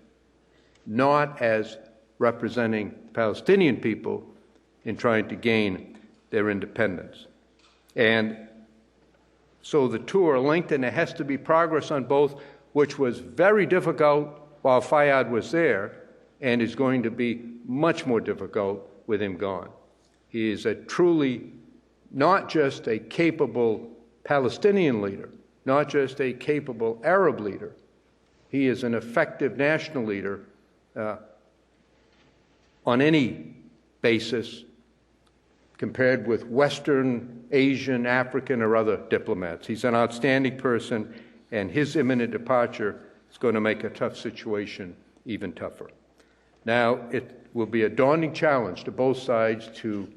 Speaker 2: not as representing Palestinian people in trying to gain their independence. And so the two are linked, and there has to be progress on both, which was very difficult while Fayyad was there, and is going to be much more difficult with him gone. He is a truly, not just a capable Palestinian leader, not just a capable Arab leader. He is an effective national leader on any basis compared with Western, Asian, African, or other diplomats. He's an outstanding person, and his imminent departure is going to make a tough situation even tougher. Now, it will be a daunting challenge to both sides to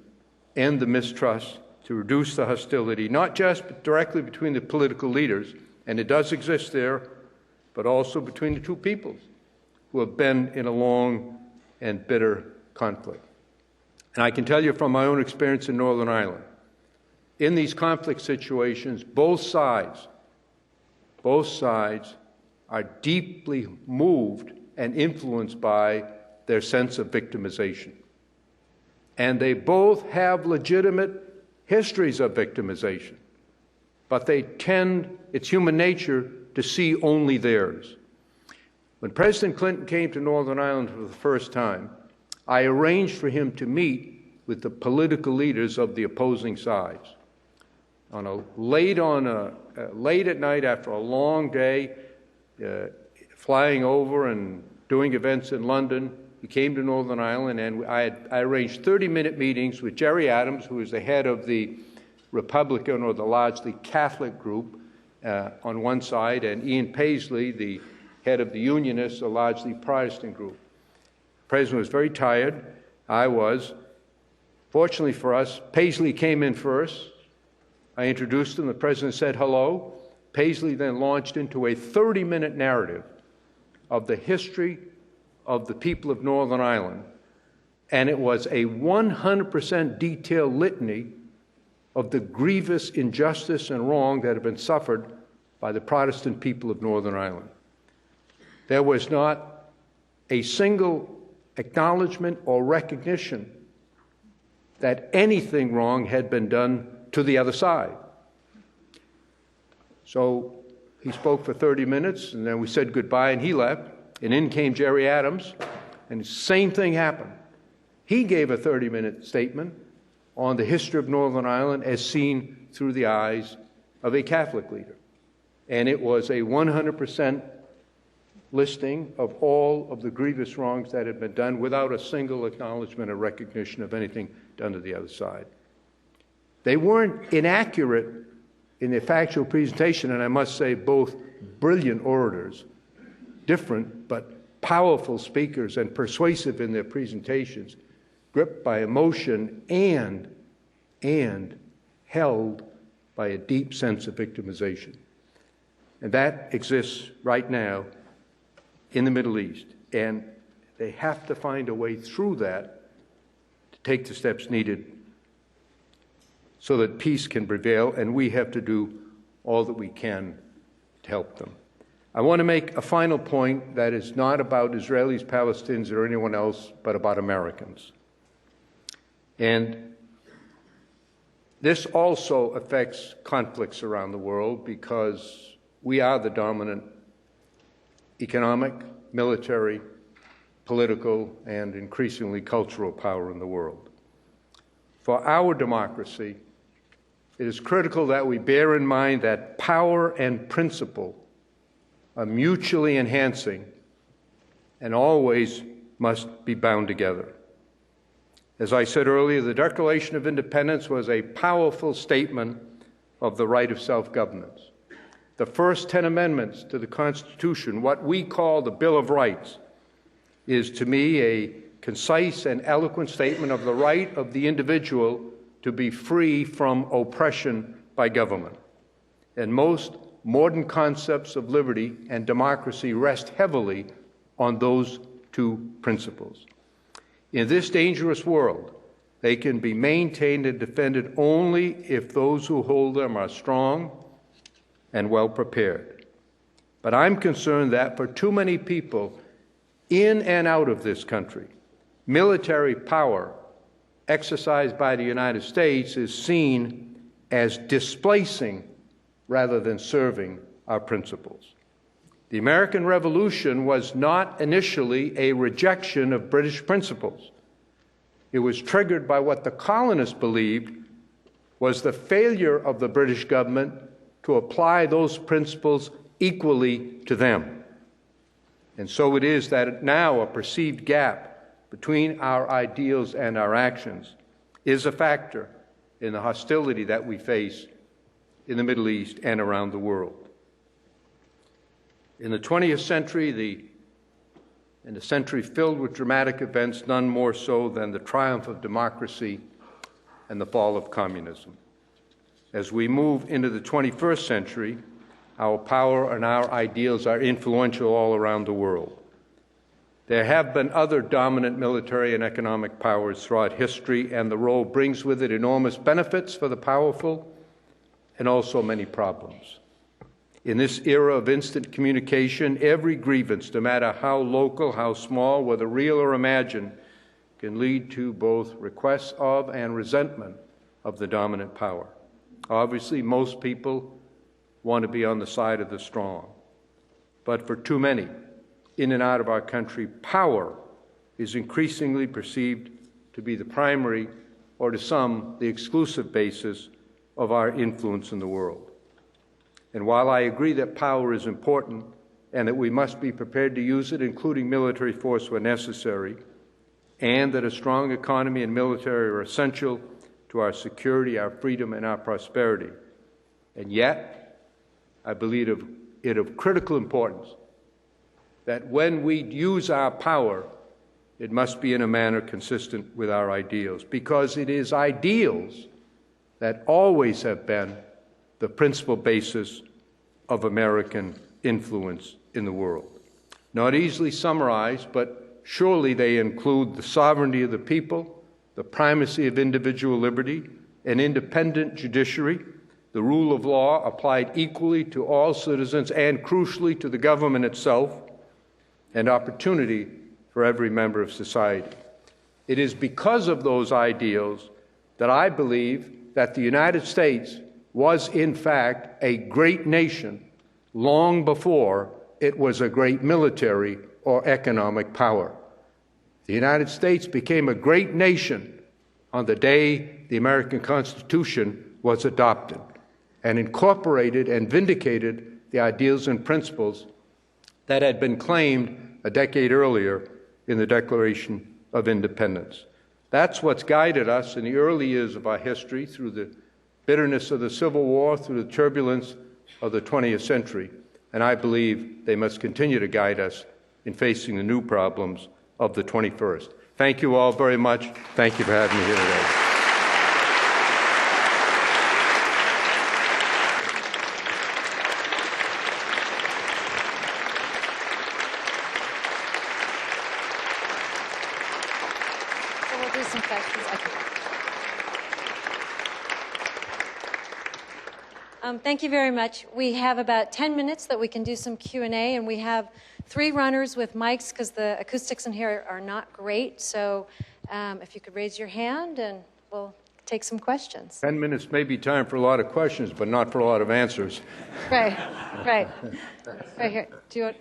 Speaker 2: end the mistrust, to reduce the hostility, not just directly between the political leaders, and it does exist there, but also between the two peoples who have been in a long and bitter conflict. And I can tell you from my own experience in Northern Ireland, in these conflict situations, both sides are deeply moved and influenced by their sense of victimization. And they both have legitimate histories of victimization, but they tend, it's human nature, to see only theirs. When President Clinton came to Northern Ireland for the first time, I arranged for him to meet with the political leaders of the opposing sides. Late at night after a long day, flying over and doing events in London, he came to Northern Ireland, and I arranged 30-minute meetings with Jerry Adams, who is the head of the Republican, or the largely Catholic group, on one side, and Ian Paisley, the head of the Unionists, a largely Protestant group. The president was very tired. I was. Fortunately for us, Paisley came in first. I introduced him. The president said hello. Paisley then launched into a 30-minute narrative of the history of the people of Northern Ireland, and it was a 100% detailed litany of the grievous injustice and wrong that had been suffered by the Protestant people of Northern Ireland. There was not a single acknowledgement or recognition that anything wrong had been done to the other side. So he spoke for 30 minutes, and then we said goodbye, and he left. And in came Jerry Adams, and the same thing happened. He gave a 30-minute statement on the history of Northern Ireland as seen through the eyes of a Catholic leader. And it was a 100% listing of all of the grievous wrongs that had been done without a single acknowledgement or recognition of anything done to the other side. They weren't inaccurate in their factual presentation, and I must say both brilliant orators, different but powerful speakers and persuasive in their presentations, gripped by emotion and held by a deep sense of victimization. And that exists right now in the Middle East, and they have to find a way through that to take the steps needed so that peace can prevail, and we have to do all that we can to help them. I want to make a final point that is not about Israelis, Palestinians, or anyone else, but about Americans. And this also affects conflicts around the world because we are the dominant economic, military, political, and increasingly cultural power in the world. For our democracy, it is critical that we bear in mind that power and principle are mutually enhancing and always must be bound together. As I said earlier, the Declaration of Independence was a powerful statement of the right of self-governance. The first 10 amendments to the Constitution, what we call the Bill of Rights, is to me a concise and eloquent statement of the right of the individual to be free from oppression by government. And most modern concepts of liberty and democracy rest heavily on those two principles. In this dangerous world, they can be maintained and defended only if those who hold them are strong and well prepared. But I'm concerned that for too many people in and out of this country, military power exercised by the United States is seen as displacing rather than serving our principles. The American Revolution was not initially a rejection of British principles. It was triggered by what the colonists believed was the failure of the British government to apply those principles equally to them. And so it is that now a perceived gap between our ideals and our actions is a factor in the hostility that we face in the Middle East and around the world. In the 20th century, in a century filled with dramatic events, none more so than the triumph of democracy and the fall of communism. As we move into the 21st century, our power and our ideals are influential all around the world. There have been other dominant military and economic powers throughout history, and the role brings with it enormous benefits for the powerful and also many problems. In this era of instant communication, every grievance, no matter how local, how small, whether real or imagined, can lead to both requests of and resentment of the dominant power. Obviously, most people want to be on the side of the strong. But for too many, in and out of our country, power is increasingly perceived to be the primary, or to some, the exclusive basis of our influence in the world. And while I agree that power is important and that we must be prepared to use it, including military force when necessary, and that a strong economy and military are essential to our security, our freedom, and our prosperity, and yet I believe it of critical importance that when we use our power, it must be in a manner consistent with our ideals, because it is ideals that always have been the principal basis of American influence in the world. Not easily summarized, but surely they include the sovereignty of the people, the primacy of individual liberty, an independent judiciary, the rule of law applied equally to all citizens and, crucially, to the government itself, and opportunity for every member of society. It is because of those ideals that I believe that the United States was, in fact, a great nation long before it was a great military or economic power. The United States became a great nation on the day the American Constitution was adopted and incorporated and vindicated the ideals and principles that had been claimed a decade earlier in the Declaration of Independence. That's what's guided us in the early years of our history, through the bitterness of the Civil War, through the turbulence of the 20th century, and I believe they must continue to guide us in facing the new problems of the 21st. Thank you all very much. Thank you for having me here today.
Speaker 3: Some questions. Thank you very much. We have about 10 minutes that we can do some Q&A, and we have 3 runners with mics because the acoustics in here are not great. So if you could raise your hand, and we'll take some questions.
Speaker 2: 10 minutes may be time for a lot of questions, but not for a lot of answers.
Speaker 3: Right, right. Right here. Do you want...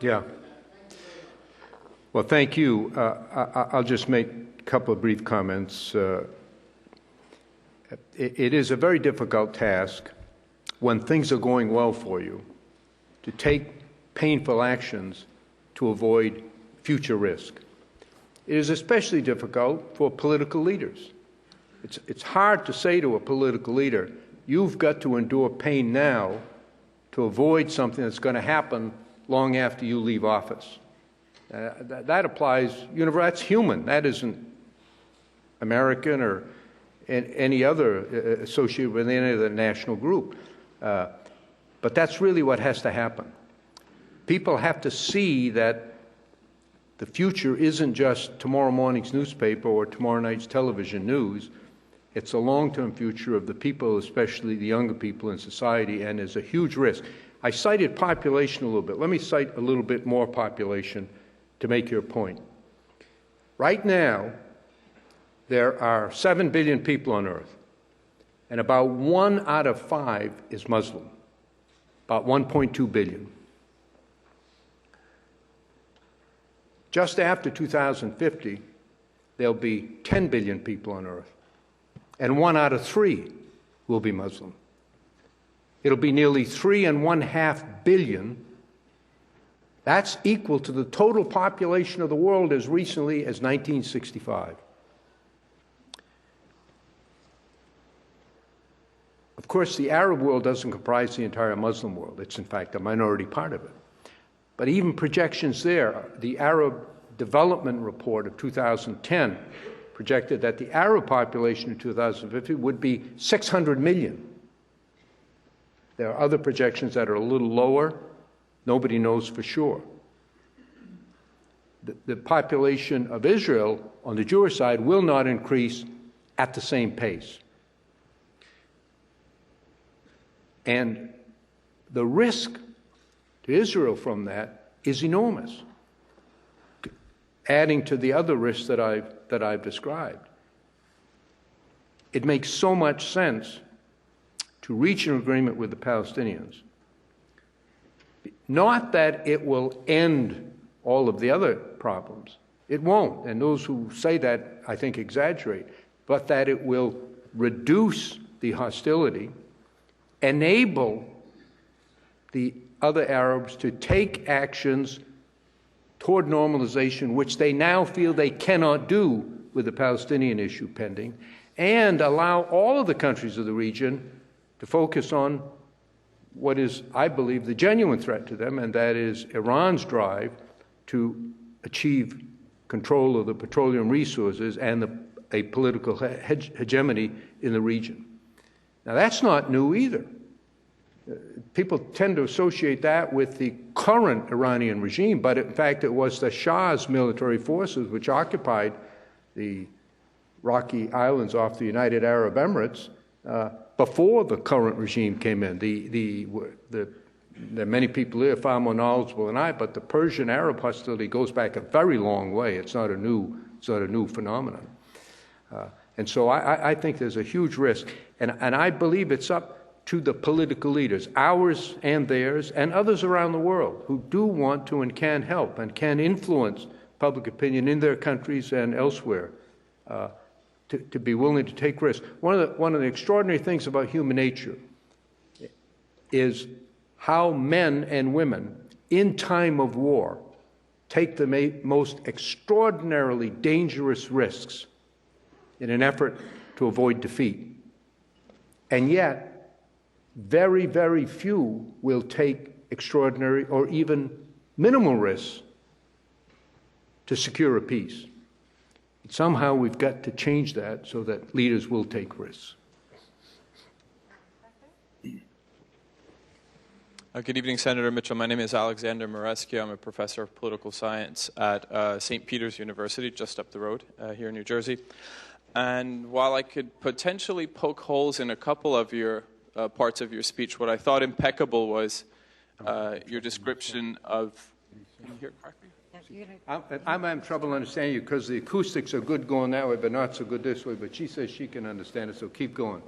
Speaker 2: Yeah. Well, thank you. I'll just make a couple of brief comments. It is a very difficult task when things are going well for you to take painful actions to avoid future risk. It is especially difficult for political leaders. It's hard to say to a political leader, you've got to endure pain now to avoid something that's going to happen long after you leave office. That applies, that's human. That isn't American or any other associated with any other national group. But that's really what has to happen. People have to see that the future isn't just tomorrow morning's newspaper or tomorrow night's television news. It's a long-term future of the people, especially the younger people in society, and is a huge risk. I cited population a little bit. Let me cite a little bit more population to make your point. Right now, there are 7 billion people on Earth, and about 1 out of 5 is Muslim, about 1.2 billion. Just after 2050, there'll be 10 billion people on Earth, and 1 out of 3 will be Muslim. It'll be nearly 3.5 billion. That's equal to the total population of the world as recently as 1965. Of course, the Arab world doesn't comprise the entire Muslim world. It's, in fact, a minority part of it. But even projections there, the Arab Development Report of 2010 projected that the Arab population in 2050 would be 600 million. There are other projections that are a little lower. Nobody knows for sure. The population of Israel on the Jewish side will not increase at the same pace. And the risk to Israel from that is enormous, adding to the other risks that I've described. It makes so much sense to reach an agreement with the Palestinians. Not that it will end all of the other problems. It won't, and those who say that, I think, exaggerate, but that it will reduce the hostility, enable the other Arabs to take actions toward normalization, which they now feel they cannot do with the Palestinian issue pending, and allow all of the countries of the region to focus on what is, I believe, the genuine threat to them, and that is Iran's drive to achieve control of the petroleum resources and a political hegemony in the region. Now, that's not new either. People tend to associate that with the current Iranian regime, but in fact it was the Shah's military forces which occupied the Rocky Islands off the United Arab Emirates before the current regime came in. There are many people here far more knowledgeable than I, but the Persian-Arab hostility goes back a very long way. It's not a new phenomenon. And so I think there's a huge risk, and I believe it's up to the political leaders, ours and theirs, and others around the world who do want to and can help and can influence public opinion in their countries and elsewhere, to be willing to take risks. One of the extraordinary things about human nature is how men and women in time of war take the most extraordinarily dangerous risks in an effort to avoid defeat. And yet, very, very few will take extraordinary or even minimal risks to secure a peace. Somehow we've got to change that so that leaders will take risks.
Speaker 4: Good evening, Senator Mitchell. My name is Alexander Moresky. I'm a professor of political science at St. Peter's University, just up the road here in New Jersey. And while I could potentially poke holes in a couple of your parts of your speech, what I thought impeccable was your description of... Can you hear it correctly?
Speaker 2: I'm having trouble understanding you because the acoustics are good going that way, but not so good this way. But she says she can understand it, so keep going.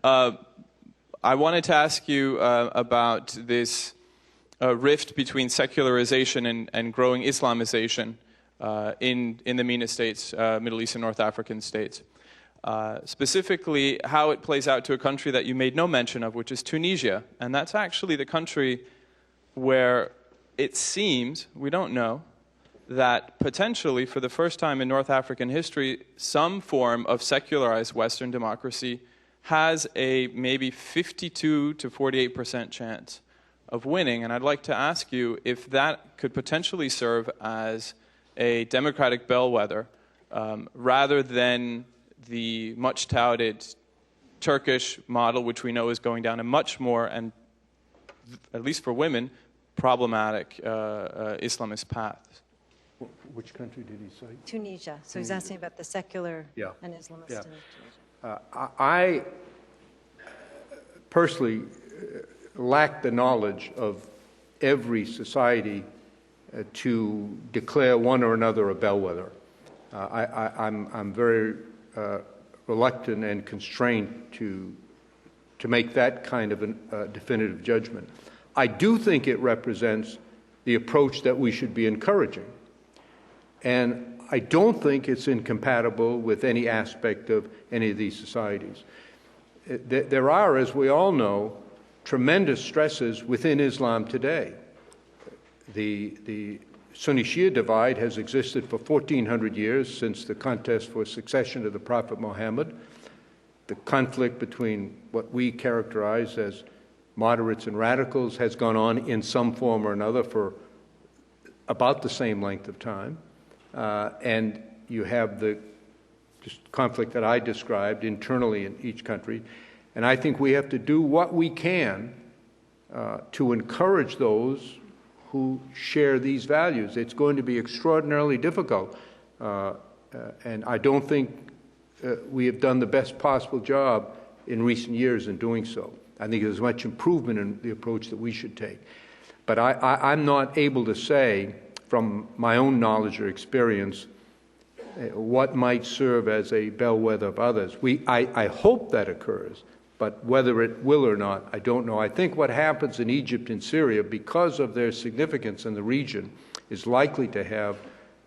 Speaker 4: I wanted to ask you about this rift between secularization and growing Islamization in the MENA states, Middle East and North African states. Specifically, how it plays out to a country that you made no mention of, which is Tunisia. And that's actually the country where it seems, we don't know, that potentially for the first time in North African history, some form of secularized Western democracy has a maybe 52 to 48% chance of winning. And I'd like to ask you if that could potentially serve as a democratic bellwether rather than the much touted Turkish model, which we know is going down a much more, and at least for women, problematic Islamist path.
Speaker 2: Which country did he cite?
Speaker 3: Tunisia. So he's asking about the secular and Islamist in Tunisia.
Speaker 2: I personally lack the knowledge of every society to declare one or another a bellwether. I'm very reluctant and constrained to make that kind of a definitive judgment. I do think it represents the approach that we should be encouraging. And I don't think it's incompatible with any aspect of any of these societies. There are, as we all know, tremendous stresses within Islam today. The Sunni-Shia divide has existed for 1,400 years since the contest for succession to the Prophet Muhammad. The conflict between what we characterize as moderates and radicals has gone on in some form or another for about the same length of time. And you have the conflict that I described internally in each country. And I think we have to do what we can to encourage those who share these values. It's going to be extraordinarily difficult. And I don't think we have done the best possible job in recent years in doing so. I think there's much improvement in the approach that we should take. But I'm not able to say, from my own knowledge or experience, what might serve as a bellwether of others. I hope that occurs, but whether it will or not, I don't know. I think what happens in Egypt and Syria, because of their significance in the region, is likely to have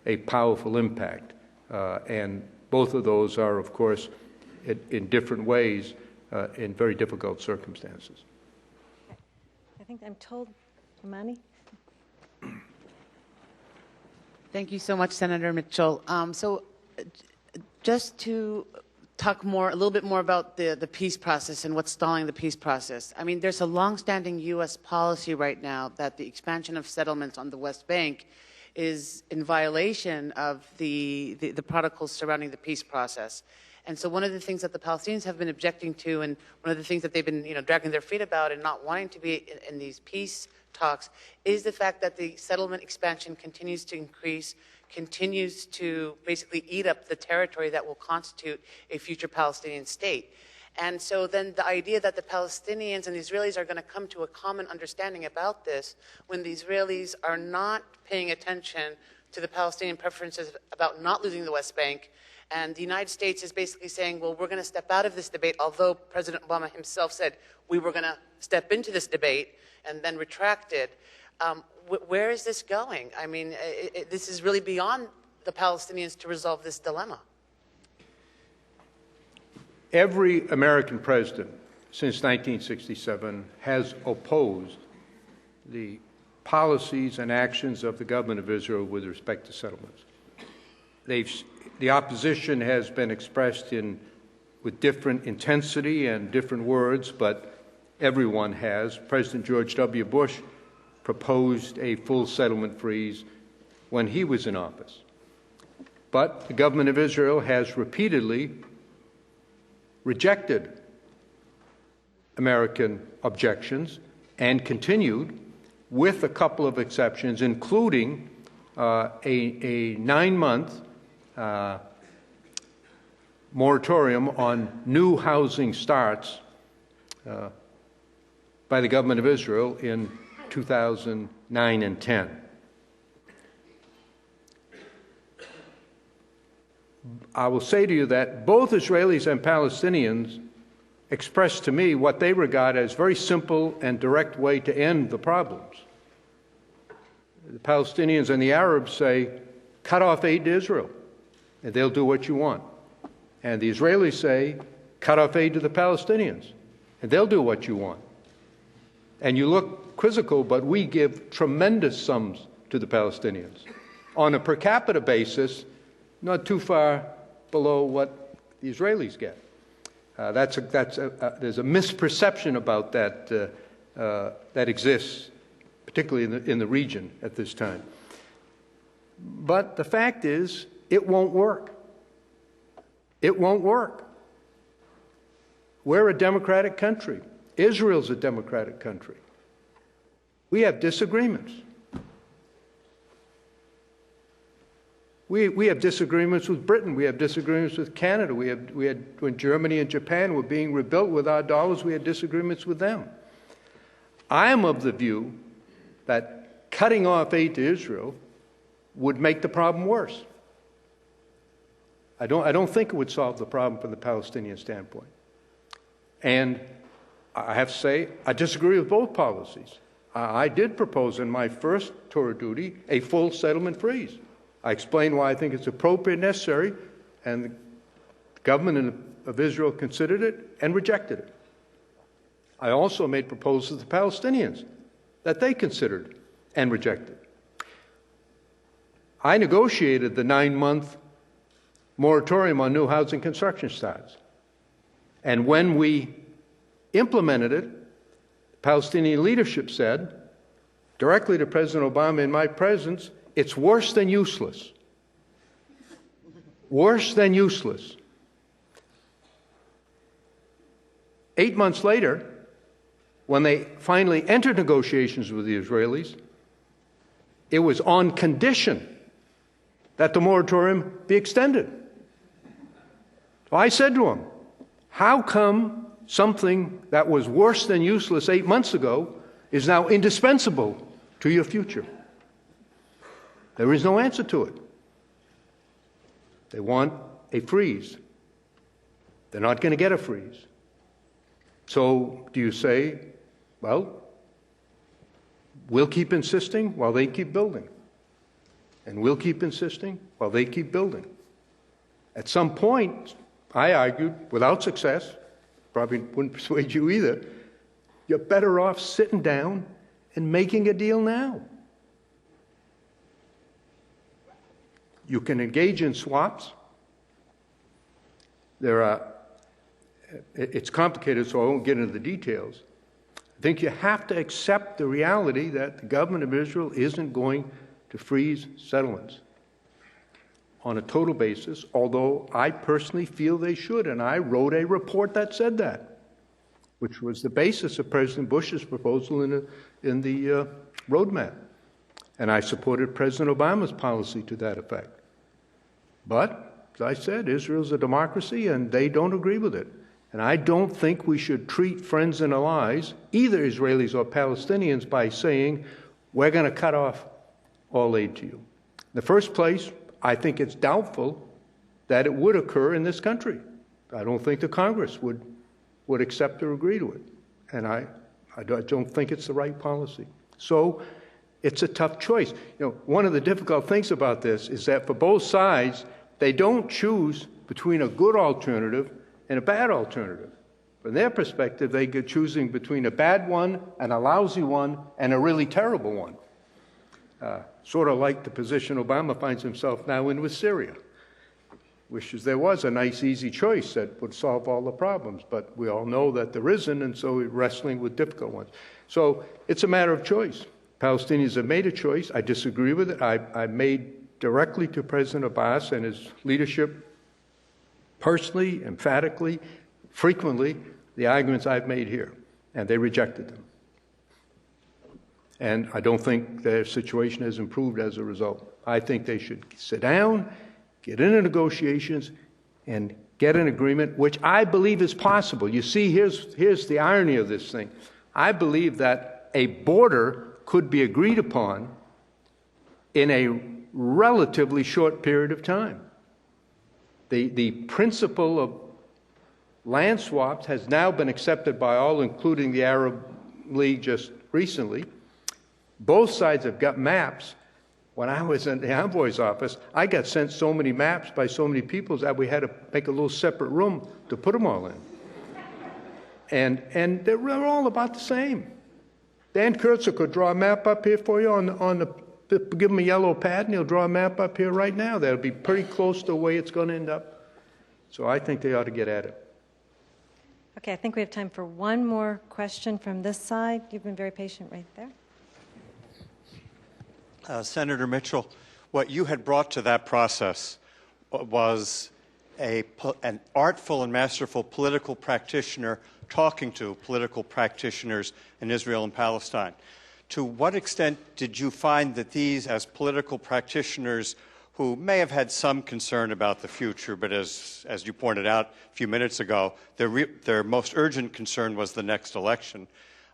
Speaker 2: a powerful impact. And both of those are, of course, in different ways, in very difficult circumstances.
Speaker 3: think I'm told money.
Speaker 5: Thank you so much, Senator Mitchell. Just to talk a little bit more about the peace process and what's stalling the peace process. I mean, there's a longstanding U.S. policy right now that the expansion of settlements on the West Bank is in violation of the protocols surrounding the peace process. And so one of the things that the Palestinians have been objecting to, and one of the things that they've been dragging their feet about and not wanting to be in these peace talks, is the fact that the settlement expansion continues to increase, continues to basically eat up the territory that will constitute a future Palestinian state. And so then the idea that the Palestinians and the Israelis are going to come to a common understanding about this, when the Israelis are not paying attention to the Palestinian preferences about not losing the West Bank, and the United States is basically saying, well, we're going to step out of this debate, although President Obama himself said we were going to step into this debate and then retracted. Where is this going? I mean, this is really beyond the Palestinians to resolve this dilemma.
Speaker 2: Every American president since 1967 has opposed the policies and actions of the government of Israel with respect to settlements. The opposition has been expressed with different intensity and different words, but everyone has. President George W. Bush proposed a full settlement freeze when he was in office. But the government of Israel has repeatedly rejected American objections and continued, with a couple of exceptions, including a 9-month moratorium on new housing starts by the government of Israel in 2009 and 10. I will say to you that both Israelis and Palestinians expressed to me what they regard as a very simple and direct way to end the problems. The Palestinians and the Arabs say, cut off aid to Israel, and they'll do what you want. And the Israelis say, cut off aid to the Palestinians, and they'll do what you want. And you look quizzical, but we give tremendous sums to the Palestinians. On a per capita basis, not too far below what the Israelis get. There's a misperception about that that exists, particularly in the region at this time. But the fact is, it won't work. It won't work. We're a democratic country. Israel's a democratic country. We have disagreements. We have disagreements with Britain. We have disagreements with Canada. We had when Germany and Japan were being rebuilt with our dollars, we had disagreements with them. I am of the view that cutting off aid to Israel would make the problem worse. I don't think it would solve the problem from the Palestinian standpoint. And I have to say, I disagree with both policies. I did propose in my first tour of duty a full settlement freeze. I explained why I think it's appropriate and necessary, and the government of Israel considered it and rejected it. I also made proposals to the Palestinians that they considered and rejected. I negotiated the 9-month moratorium on new housing construction starts. And when we implemented it, the Palestinian leadership said, directly to President Obama in my presence, it's worse than useless. Worse than useless. 8 months later, when they finally entered negotiations with the Israelis, it was on condition that the moratorium be extended. So I said to him, how come something that was worse than useless 8 months ago is now indispensable to your future? There is no answer to it. They want a freeze. They're not going to get a freeze. So do you say, well, we'll keep insisting while they keep building? And we'll keep insisting while they keep building. At some point, I argued, without success, probably wouldn't persuade you either, you're better off sitting down in making a deal now. You can engage in swaps. It's complicated, so I won't get into the details. I think you have to accept the reality that the government of Israel isn't going to freeze settlements on a total basis, although I personally feel they should, and I wrote a report that said that, which was the basis of President Bush's proposal in the roadmap. And I supported President Obama's policy to that effect. But, as I said, Israel's a democracy, and they don't agree with it. And I don't think we should treat friends and allies, either Israelis or Palestinians, by saying, we're going to cut off all aid to you. In the first place, I think it's doubtful that it would occur in this country. I don't think the Congress would accept or agree to it. And I don't think it's the right policy. So it's a tough choice. You know, one of the difficult things about this is that for both sides, they don't choose between a good alternative and a bad alternative. From their perspective, they get choosing between a bad one and a lousy one and a really terrible one. Sort of like the position Obama finds himself now in with Syria. Wishes there was a nice, easy choice that would solve all the problems, but we all know that there isn't, and so we're wrestling with difficult ones. So it's a matter of choice. Palestinians have made a choice. I disagree with it. I made directly to President Abbas and his leadership personally, emphatically, frequently, the arguments I've made here, and they rejected them. And I don't think their situation has improved as a result. I think they should sit down, get into negotiations, and get an agreement, which I believe is possible. You see, here's the irony of this thing. I believe that a border could be agreed upon in a relatively short period of time. The principle of land swaps has now been accepted by all, including the Arab League just recently. Both sides have got maps. When I was in the Envoy's office, I got sent so many maps by so many people that we had to make a little separate room to put them all in. And they're all about the same. Dan Kurtzer could draw a map up here for you give him a yellow pad and he'll draw a map up here right now. That'll be pretty close to the way it's going to end up. So I think they ought to get at it.
Speaker 3: Okay, I think we have time for one more question from this side. You've been very patient right there.
Speaker 6: Senator Mitchell, what you had brought to that process was an artful and masterful political practitioner talking to political practitioners in Israel and Palestine. To what extent did you find that these, as political practitioners who may have had some concern about the future, but as you pointed out a few minutes ago, their most urgent concern was the next election,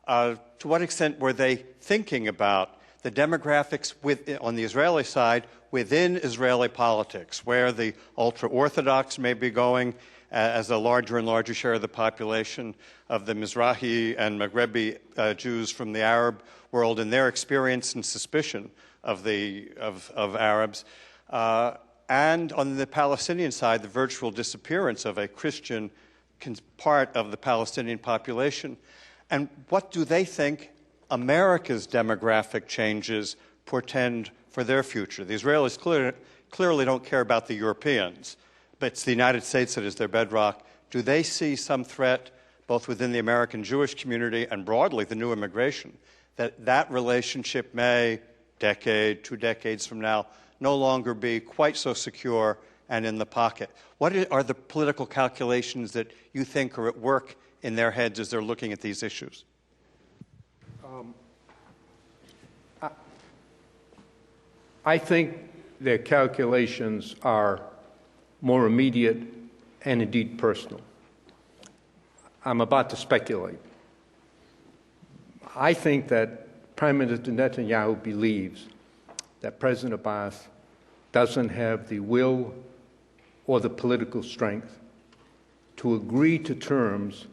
Speaker 6: to what extent were they thinking about the demographics on the Israeli side within Israeli politics, where the ultra-Orthodox may be going as a larger and larger share of the population of the Mizrahi and Maghrebi Jews from the Arab world and their experience and suspicion of Arabs, and on the Palestinian side, the virtual disappearance of a Christian part of the Palestinian population. And what do they think America's demographic changes portend for their future? The Israelis clearly don't care about the Europeans, but it's the United States that is their bedrock. Do they see some threat, both within the American Jewish community and broadly the new immigration, that relationship may, decade, 2 decades from now, no longer be quite so secure and in the pocket? What are the political calculations that you think are at work in their heads as they're looking at these issues?
Speaker 2: I think their calculations are more immediate and indeed personal. I'm about to speculate. I think that Prime Minister Netanyahu believes that President Abbas doesn't have the will or the political strength to agree to terms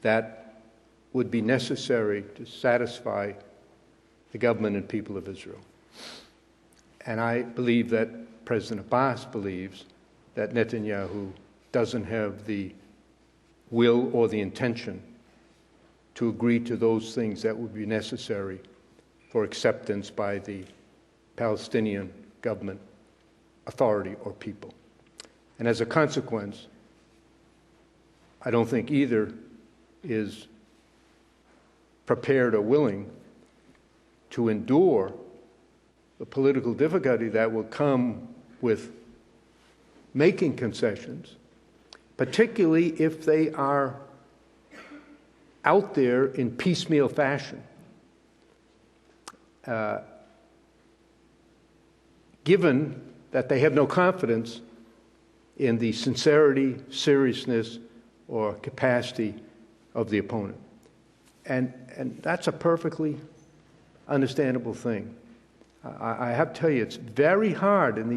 Speaker 2: that would be necessary to satisfy the government and people of Israel. And I believe that President Abbas believes that Netanyahu doesn't have the will or the intention to agree to those things that would be necessary for acceptance by the Palestinian government, authority, or people. And as a consequence, I don't think either is prepared or willing to endure the political difficulty that will come with making concessions, particularly if they are out there in piecemeal fashion. Given that they have no confidence in the sincerity, seriousness, or capacity of the opponent. And that's a perfectly understandable thing. I have to tell you, it's very hard in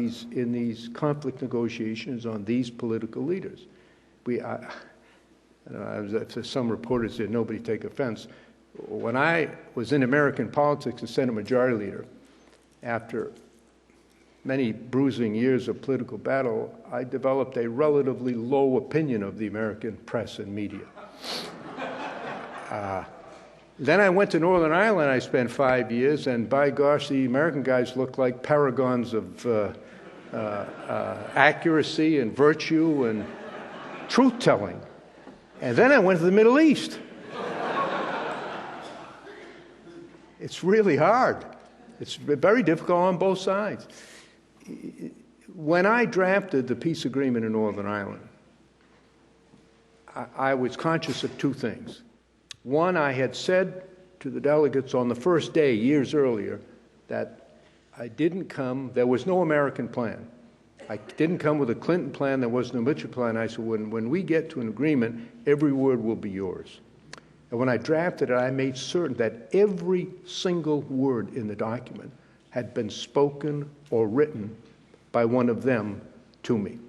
Speaker 2: these conflict negotiations on these political leaders. I don't know, if some reporters said, nobody take offense. When I was in American politics as Senate Majority Leader, after many bruising years of political battle, I developed a relatively low opinion of the American press and media. Then I went to Northern Ireland. I spent 5 years, and by gosh, the American guys looked like paragons of accuracy and virtue and truth-telling. And then I went to the Middle East. It's really hard. It's very difficult on both sides. When I drafted the peace agreement in Northern Ireland, I was conscious of two things. One, I had said to the delegates on the first day, years earlier, that I didn't come, there was no American plan. I didn't come with a Clinton plan, there wasn't a Mitchell plan. I said, when we get to an agreement, every word will be yours. And when I drafted it, I made certain that every single word in the document had been spoken or written by one of them to me.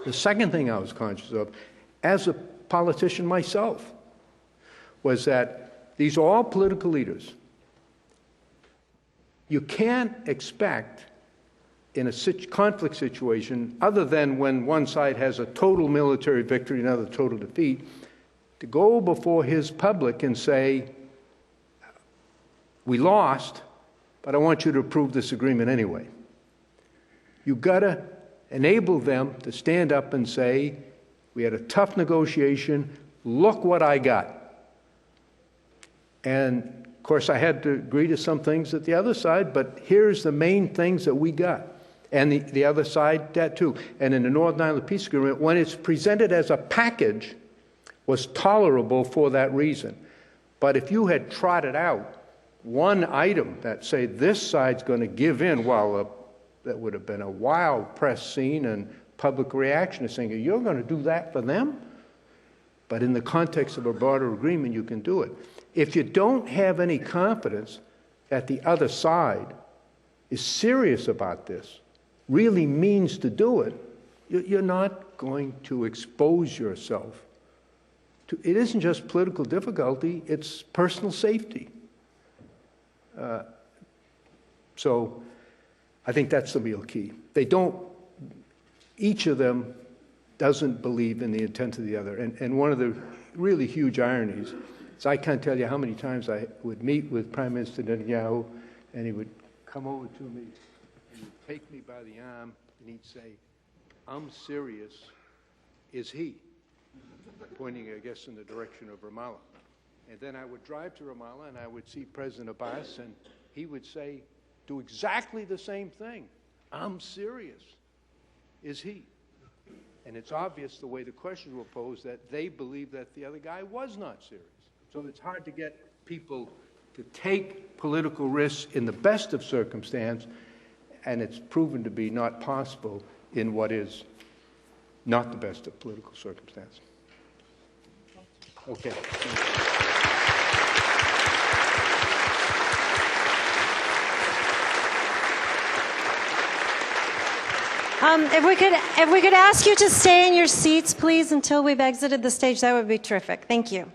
Speaker 2: The second thing I was conscious of, as a politician myself, was that these are all political leaders. You can't expect in a conflict situation, other than when one side has a total military victory, another total defeat, to go before his public and say, we lost, but I want you to approve this agreement anyway. You've got to enable them to stand up and say, we had a tough negotiation, look what I got. And, of course, I had to agree to some things at the other side, but here's the main things that we got. And the other side, that too. And in the Northern Ireland Peace Agreement, when it's presented as a package, was tolerable for that reason. But if you had trotted out one item that, say, this side's going to give in, that would have been a wild press scene and public reaction to saying, you're going to do that for them? But in the context of a broader agreement, you can do it. If you don't have any confidence that the other side is serious about this, really means to do it, you're not going to expose yourself to, it isn't just political difficulty, it's personal safety. So I think that's the real key. Each of them doesn't believe in the intent of the other. And one of the really huge ironies is I can't tell you how many times I would meet with Prime Minister Netanyahu, and he would come over to me, and he'd take me by the arm, and he'd say, I'm serious, is he? Pointing, I guess, in the direction of Ramallah. And then I would drive to Ramallah, and I would see President Abbas, and he would say, do exactly the same thing. I'm serious, is he? And it's obvious the way the questions were posed that they believed that the other guy was not serious. So it's hard to get people to take political risks in the best of circumstance, and it's proven to be not possible in what is not the best of political circumstance. Okay.
Speaker 3: If we could ask you to stay in your seats, please, until we've exited the stage, that would be terrific. Thank you.